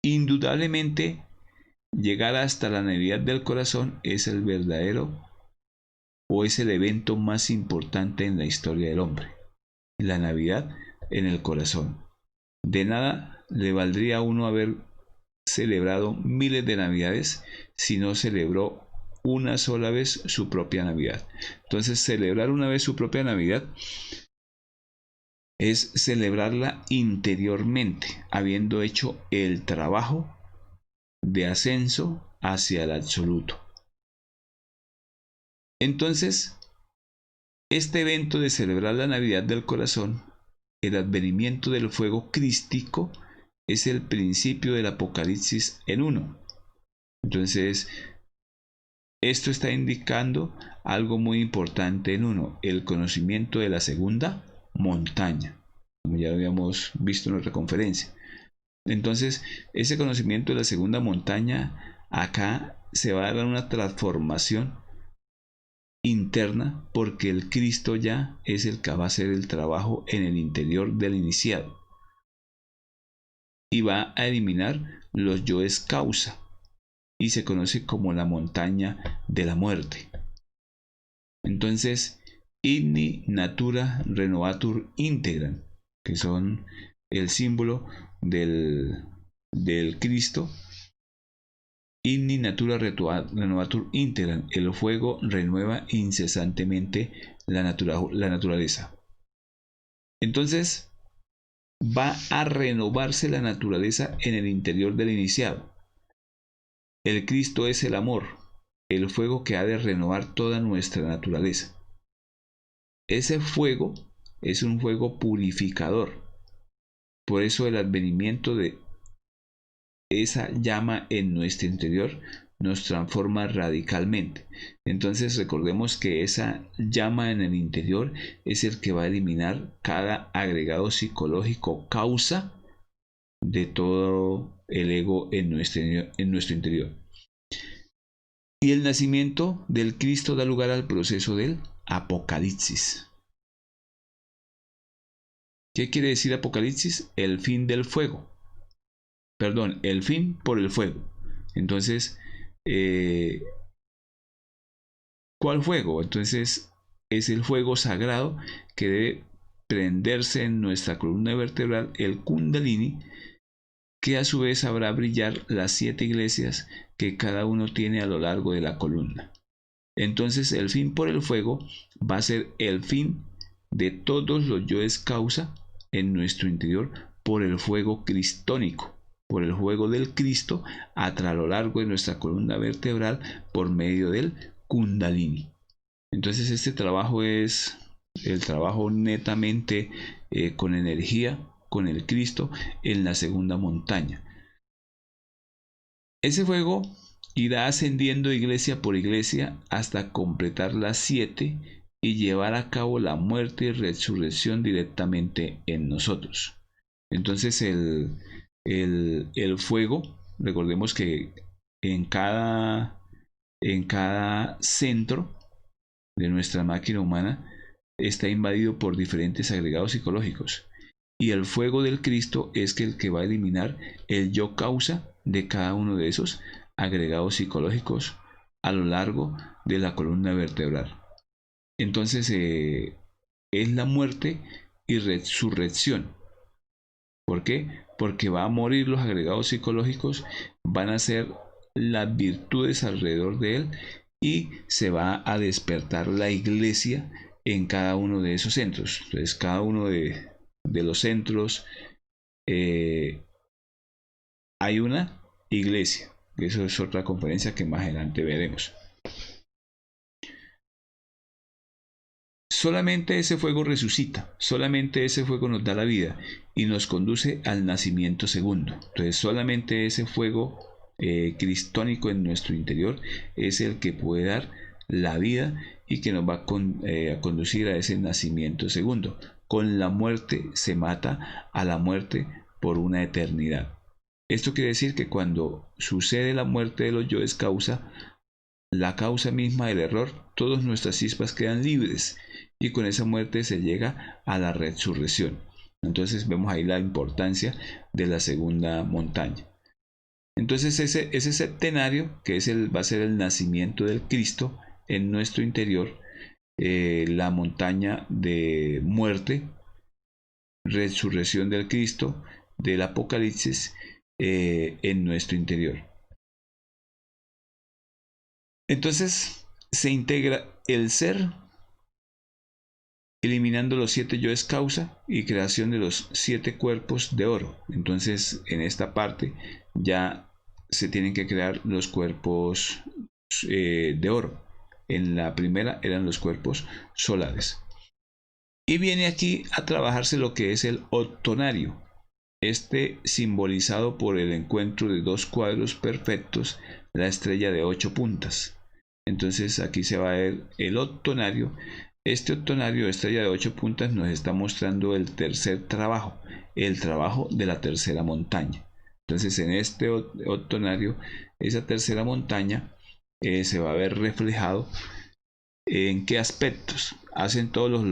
Indudablemente, llegar hasta la Navidad del corazón es el verdadero o es el evento más importante en la historia del hombre. La Navidad en el corazón. De nada le valdría a uno haber celebrado miles de Navidades si no celebró una sola vez su propia Navidad. Entonces, celebrar una vez su propia Navidad es celebrarla interiormente, habiendo hecho el trabajo de ascenso hacia el absoluto. Entonces, este evento de celebrar la Navidad del corazón, el advenimiento del fuego crístico, es el principio del Apocalipsis en uno. Entonces, esto está indicando algo muy importante en uno, el conocimiento de la segunda montaña, como ya lo habíamos visto en nuestra conferencia. Entonces, ese conocimiento de la segunda montaña, acá se va a dar una transformación interna, porque el Cristo ya es el que va a hacer el trabajo en el interior del iniciado y va a eliminar los yoes causa, y se conoce como la montaña de la muerte. Entonces, igni natura renovatur integram, que son el símbolo del Cristo. Igni natura renovatur integram, el fuego renueva incesantemente la naturaleza. Entonces, va a renovarse la naturaleza en el interior del iniciado. El Cristo es el amor, el fuego que ha de renovar toda nuestra naturaleza. Ese fuego es un fuego purificador. Por eso el advenimiento de esa llama en nuestro interior nos transforma radicalmente. Entonces recordemos que esa llama en el interior es el que va a eliminar cada agregado psicológico causa de todo el ego en nuestro interior. Y el nacimiento del Cristo da lugar al proceso del Apocalipsis. ¿Qué quiere decir Apocalipsis? El fin del fuego. Perdón, el fin por el fuego. Entonces, ¿cuál fuego? Entonces, es el fuego sagrado que debe prenderse en nuestra columna vertebral, el Kundalini, que a su vez habrá brillar las 7 iglesias que cada uno tiene a lo largo de la columna. Entonces, el fin por el fuego va a ser el fin de todos los yoes causa en nuestro interior por el fuego cristónico, por el fuego del Cristo a lo largo de nuestra columna vertebral por medio del Kundalini. Entonces este trabajo es el trabajo netamente con energía, con el Cristo en la segunda montaña. Ese fuego irá ascendiendo iglesia por iglesia hasta completar las 7 y llevar a cabo la muerte y resurrección directamente en nosotros. Entonces el fuego, recordemos que en cada centro de nuestra máquina humana está invadido por diferentes agregados psicológicos. Y el fuego del Cristo es el que va a eliminar el yo causa de cada uno de esos agregados psicológicos a lo largo de la columna vertebral. Entonces es la muerte y resurrección. ¿Por qué? Porque va a morir los agregados psicológicos, van a ser las virtudes alrededor de él y se va a despertar la iglesia en cada uno de esos centros. Entonces, cada uno de los centros hay una iglesia. Eso es otra conferencia que más adelante veremos. Solamente ese fuego resucita, solamente ese fuego nos da la vida y nos conduce al nacimiento segundo. Entonces solamente ese fuego cristónico en nuestro interior es el que puede dar la vida y que nos va a conducir a ese nacimiento segundo. Con la muerte se mata a la muerte por una eternidad. Esto quiere decir que cuando sucede la muerte de los yoes causa, la causa misma del error, todas nuestras chispas quedan libres y con esa muerte se llega a la resurrección. Entonces vemos ahí la importancia de la segunda montaña. Entonces ese septenario, que va a ser el nacimiento del Cristo en nuestro interior, la montaña de muerte, resurrección del Cristo, del Apocalipsis en nuestro interior. Entonces se integra el ser, eliminando los 7 yoes causa y creación de los 7 cuerpos de oro. Entonces en esta parte ya se tienen que crear los cuerpos de oro. En la primera eran los cuerpos solares. Y viene aquí a trabajarse lo que es el octonario. Este simbolizado por el encuentro de 2 cuadros perfectos, la estrella de 8 puntas. Entonces aquí se va a ver el octonario. Este octonario de estrella de 8 puntas nos está mostrando el tercer trabajo, el trabajo de la tercera montaña. Entonces en este octonario, esa tercera montaña se va a ver reflejado en qué aspectos hacen todos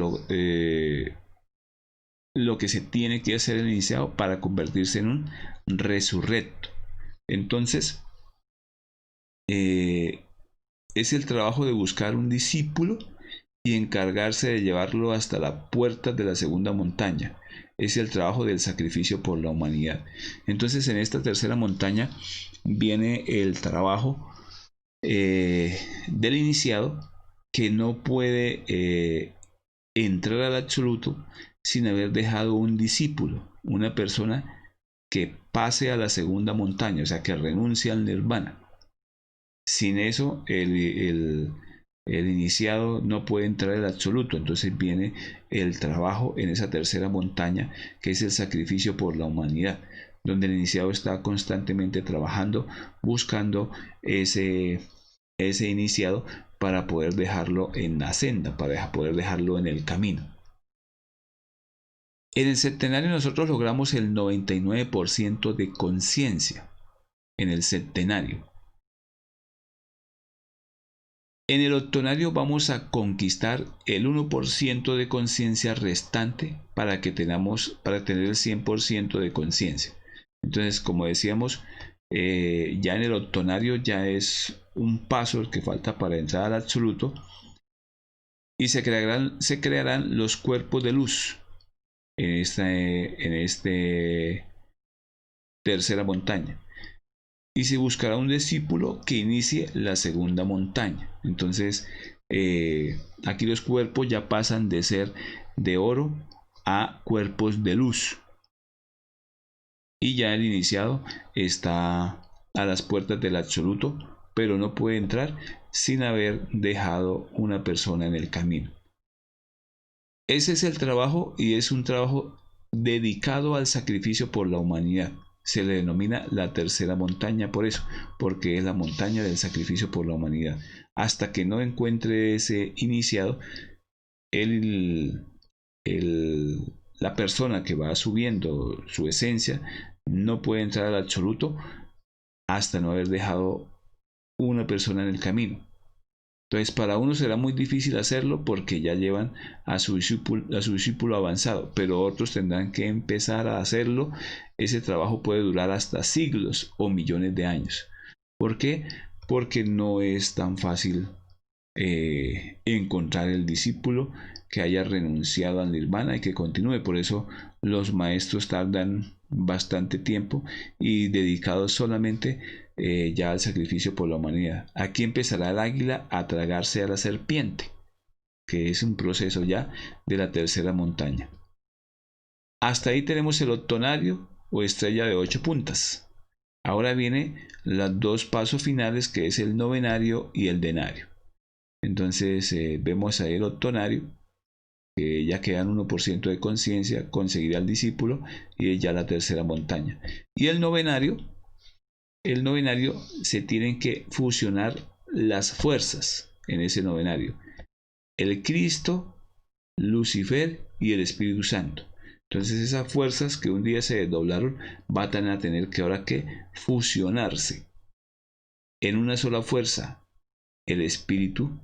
lo que se tiene que hacer el iniciado para convertirse en un resurrecto. Entonces es el trabajo de buscar un discípulo y encargarse de llevarlo hasta la puerta de la segunda montaña. Es el trabajo del sacrificio por la humanidad. Entonces en esta tercera montaña viene el trabajo del iniciado, que no puede entrar al absoluto sin haber dejado un discípulo, una persona que pase a la segunda montaña, o sea, que renuncie al nirvana. Sin eso el iniciado no puede entrar al absoluto. Entonces viene el trabajo en esa tercera montaña, que es el sacrificio por la humanidad, donde el iniciado está constantemente trabajando, buscando ese iniciado para poder dejarlo en la senda, para poder dejarlo en el camino. En el septenario nosotros logramos el 99% de conciencia. En el septenario En el octonario vamos a conquistar el 1% de conciencia restante para tener el 100% de conciencia. Entonces, como decíamos, ya en el octonario ya es un paso el que falta para entrar al absoluto, y se crearán los cuerpos de luz en esta tercera montaña. Y se buscará un discípulo que inicie la segunda montaña. Entonces, aquí los cuerpos ya pasan de ser de oro a cuerpos de luz. Y ya el iniciado está a las puertas del absoluto, pero no puede entrar sin haber dejado una persona en el camino. Ese es el trabajo, y es un trabajo dedicado al sacrificio por la humanidad. Se le denomina la tercera montaña por eso, porque es la montaña del sacrificio por la humanidad. Hasta que no encuentre ese iniciado, la persona que va subiendo su esencia no puede entrar al absoluto hasta no haber dejado una persona en el camino. Entonces, para uno será muy difícil hacerlo porque ya llevan a su discípulo avanzado, pero otros tendrán que empezar a hacerlo. Ese trabajo puede durar hasta siglos o millones de años. ¿Por qué? Porque no es tan fácil encontrar el discípulo que haya renunciado al nirvana y que continúe. Por eso los maestros tardan bastante tiempo y dedicados solamente ya al sacrificio por la humanidad. Aquí empezará el águila a tragarse a la serpiente, que es un proceso ya de la tercera montaña. Hasta ahí tenemos el octonario o estrella de 8 puntas. Ahora vienen los dos pasos finales, que es el novenario y el denario. Entonces vemos ahí el octonario, que ya quedan 1% de conciencia, conseguir al discípulo, y es ya la tercera montaña. Y el novenario se tienen que fusionar las fuerzas en ese novenario: el Cristo, Lucifer y el Espíritu Santo. Entonces esas fuerzas que un día se desdoblaron van a tener que ahora que fusionarse en una sola fuerza: el Espíritu,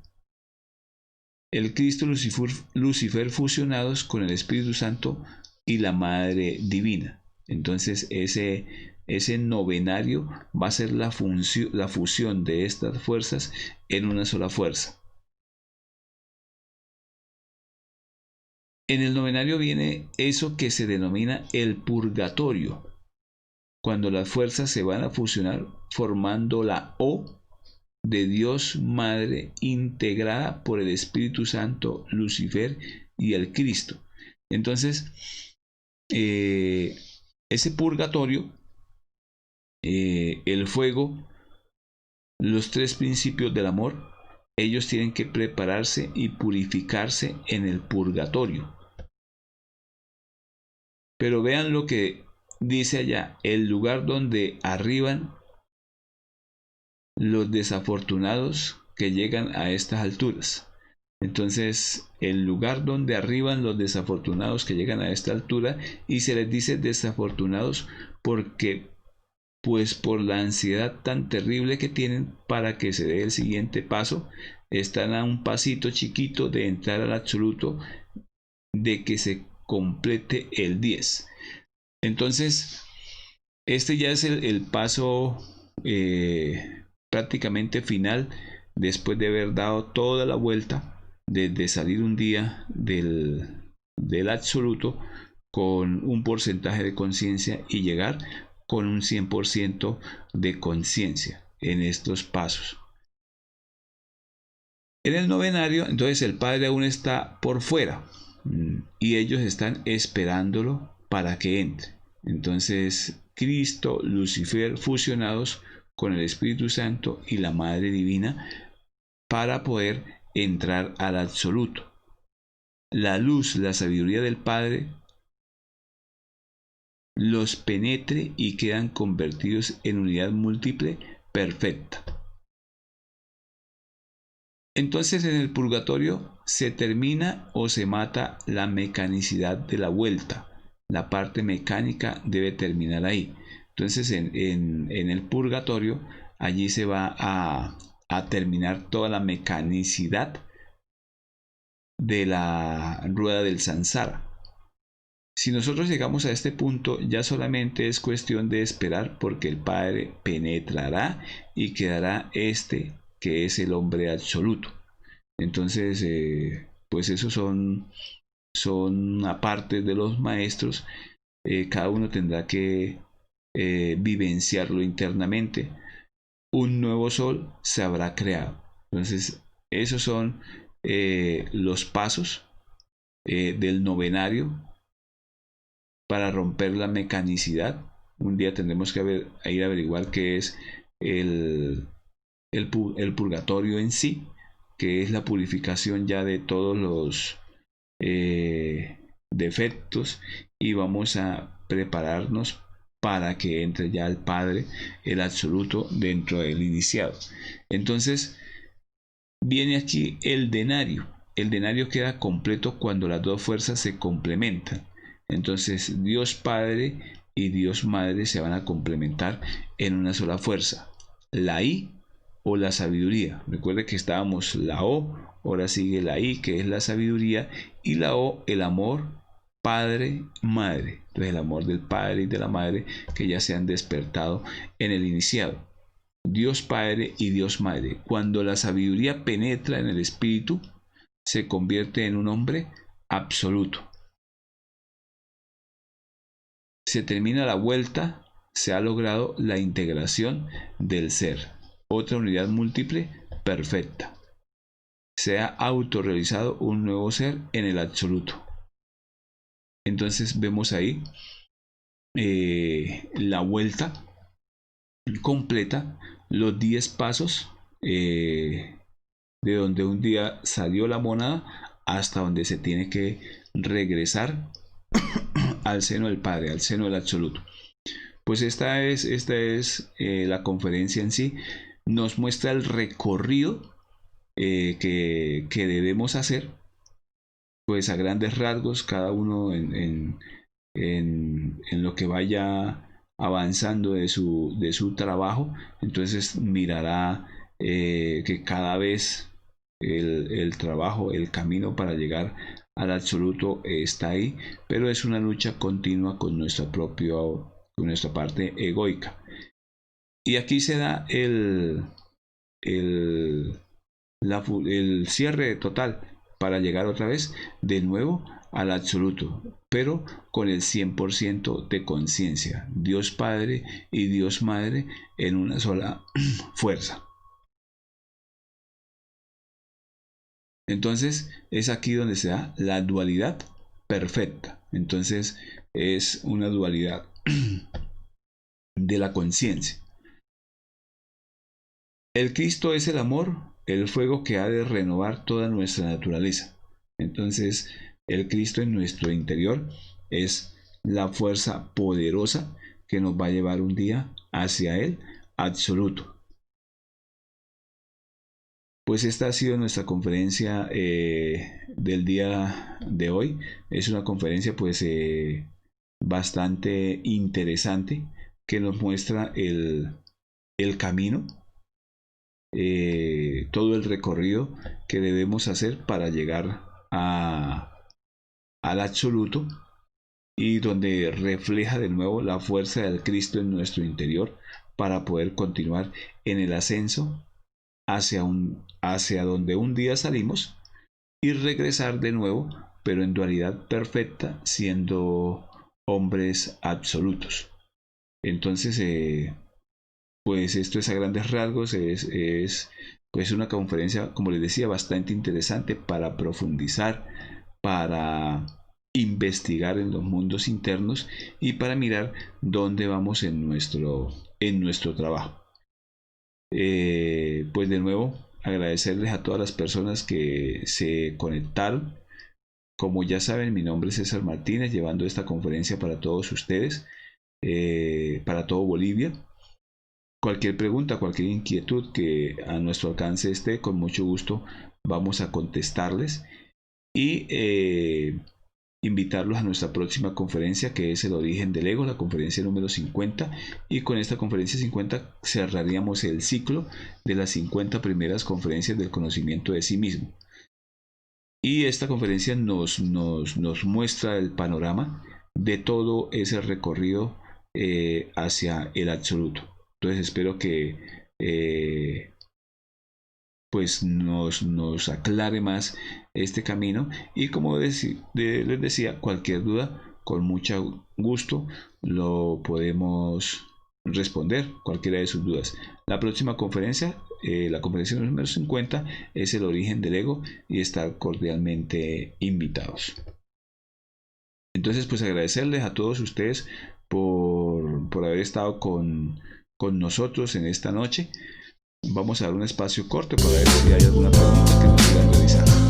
el Cristo, Lucifer fusionados con el Espíritu Santo y la Madre Divina. Entonces ese novenario va a ser la fusión de estas fuerzas en una sola fuerza. En el novenario viene eso que se denomina el purgatorio, cuando las fuerzas se van a fusionar formando la O de Dios Madre, integrada por el Espíritu Santo, Lucifer y el Cristo. Entonces, ese purgatorio, el fuego, los 3 principios del amor, ellos tienen que prepararse y purificarse en el purgatorio. Pero vean lo que dice allá: el lugar donde arriban los desafortunados que llegan a estas alturas. Entonces, el lugar donde arriban los desafortunados que llegan a esta altura, y se les dice desafortunados porque pues por la ansiedad tan terrible que tienen para que se dé el siguiente paso, están a un pasito chiquito de entrar al absoluto, de que se complete el 10. Entonces, este ya es el paso prácticamente final, después de haber dado toda la vuelta, desde salir un día del absoluto con un porcentaje de conciencia y llegar con un 100% de conciencia en estos pasos. En el novenario, entonces, el Padre aún está por fuera y ellos están esperándolo para que entre. Entonces, Cristo, Lucifer fusionados con el Espíritu Santo y la Madre Divina para poder entrar al absoluto. La luz, la sabiduría del Padre los penetre y quedan convertidos en unidad múltiple perfecta. Entonces, en el purgatorio se termina o se mata la mecanicidad de la vuelta. La parte mecánica debe terminar ahí. Entonces, en el purgatorio, allí se va a a terminar toda la mecanicidad de la rueda del samsara. Si nosotros llegamos a este punto, ya solamente es cuestión de esperar, porque el Padre penetrará y quedará este que es el hombre absoluto. Entonces, pues esos son aparte de los maestros. Cada uno tendrá que vivenciarlo internamente. Un nuevo sol se habrá creado. Entonces, esos son los pasos del novenario para romper la mecanicidad. Un día tendremos que ir a averiguar qué es el purgatorio en sí, que es la purificación ya de todos los defectos, y vamos a prepararnos para que entre ya el Padre, el absoluto, dentro del iniciado. Entonces viene aquí el denario. El denario queda completo cuando las dos fuerzas se complementan. Entonces Dios Padre y Dios Madre se van a complementar en una sola fuerza, la I o la sabiduría. Recuerde que estábamos la O, ahora sigue la I, que es la sabiduría, y la O, el amor Padre, Madre. Entonces el amor del Padre y de la Madre que ya se han despertado en el iniciado. Dios Padre y Dios Madre. Cuando la sabiduría penetra en el espíritu, se convierte en un hombre absoluto. Se termina la vuelta, se ha logrado la integración del ser, otra unidad múltiple perfecta. Se ha autorrealizado un nuevo ser en el absoluto. Entonces vemos ahí la vuelta completa, los 10 pasos de donde un día salió la monada hasta donde se tiene que regresar al seno del Padre, al seno del absoluto. Pues esta es la conferencia en sí. Nos muestra el recorrido que debemos hacer, pues a grandes rasgos, cada uno en lo que vaya avanzando de su trabajo. Entonces mirará que cada vez el trabajo, el camino para llegar al absoluto está ahí, pero es una lucha continua con nuestra parte egoica. Y aquí se da el cierre total para llegar otra vez de nuevo al absoluto, pero con el 100% de conciencia. Dios Padre y Dios Madre en una sola fuerza. Entonces es aquí donde se da la dualidad perfecta. Entonces es una dualidad de la conciencia. El Cristo es el amor, el fuego que ha de renovar toda nuestra naturaleza. Entonces el Cristo en nuestro interior es la fuerza poderosa que nos va a llevar un día hacia el absoluto. Pues esta ha sido nuestra conferencia del día de hoy. Es una conferencia pues bastante interesante, que nos muestra el camino, todo el recorrido que debemos hacer para llegar al absoluto, y donde refleja de nuevo la fuerza del Cristo en nuestro interior para poder continuar en el ascenso hacia donde un día salimos, y regresar de nuevo, pero en dualidad perfecta, siendo hombres absolutos. Entonces pues esto es a grandes rasgos, es pues una conferencia, como les decía, bastante interesante para profundizar, para investigar en los mundos internos y para mirar dónde vamos en nuestro trabajo. Pues de nuevo agradecerles a todas las personas que se conectaron. Como ya saben, mi nombre es César Martínez, llevando esta conferencia para todos ustedes, para todo Bolivia. Cualquier pregunta, cualquier inquietud que a nuestro alcance esté, con mucho gusto vamos a contestarles. Y invitarlos a nuestra próxima conferencia, que es el origen del ego, la conferencia número 50, y con esta conferencia 50 cerraríamos el ciclo de las 50 primeras conferencias del conocimiento de sí mismo. Y esta conferencia nos muestra el panorama de todo ese recorrido hacia el absoluto. Entonces espero que pues nos aclare más este camino, y como les decía, cualquier duda con mucho gusto lo podemos responder, cualquiera de sus dudas. La próxima conferencia, la conferencia número 50, es el origen del ego, y están cordialmente invitados. Entonces, pues agradecerles a todos ustedes por haber estado con nosotros en esta noche. Vamos a dar un espacio corto para ver si hay alguna pregunta que nos quieran realizar.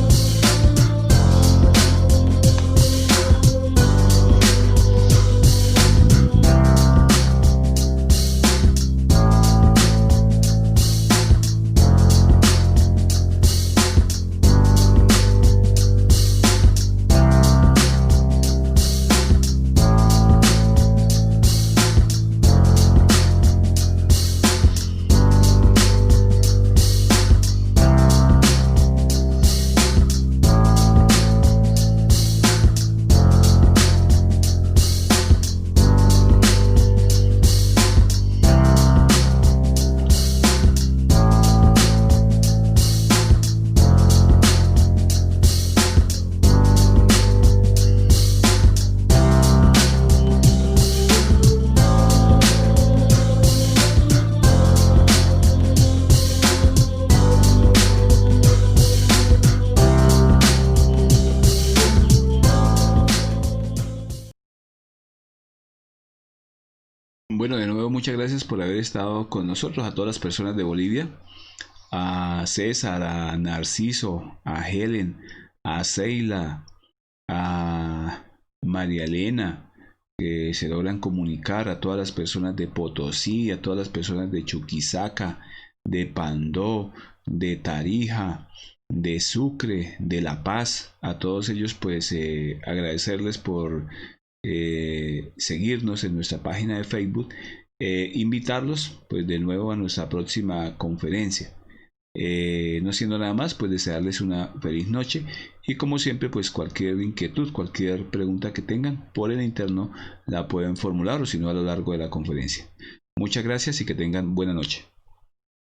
Bueno, de nuevo muchas gracias por haber estado con nosotros, a todas las personas de Bolivia, a César, a Narciso, a Helen, a Seila, a María Elena, que se logran comunicar, a todas las personas de Potosí, a todas las personas de Chuquisaca, de Pandó, de Tarija, de Sucre, de La Paz. A todos ellos pues agradecerles por seguirnos en nuestra página de Facebook, invitarlos pues de nuevo a nuestra próxima conferencia. No siendo nada más, pues desearles una feliz noche, y como siempre pues cualquier inquietud, cualquier pregunta que tengan por el interno la pueden formular, o si no a lo largo de la conferencia. Muchas gracias y que tengan buena noche.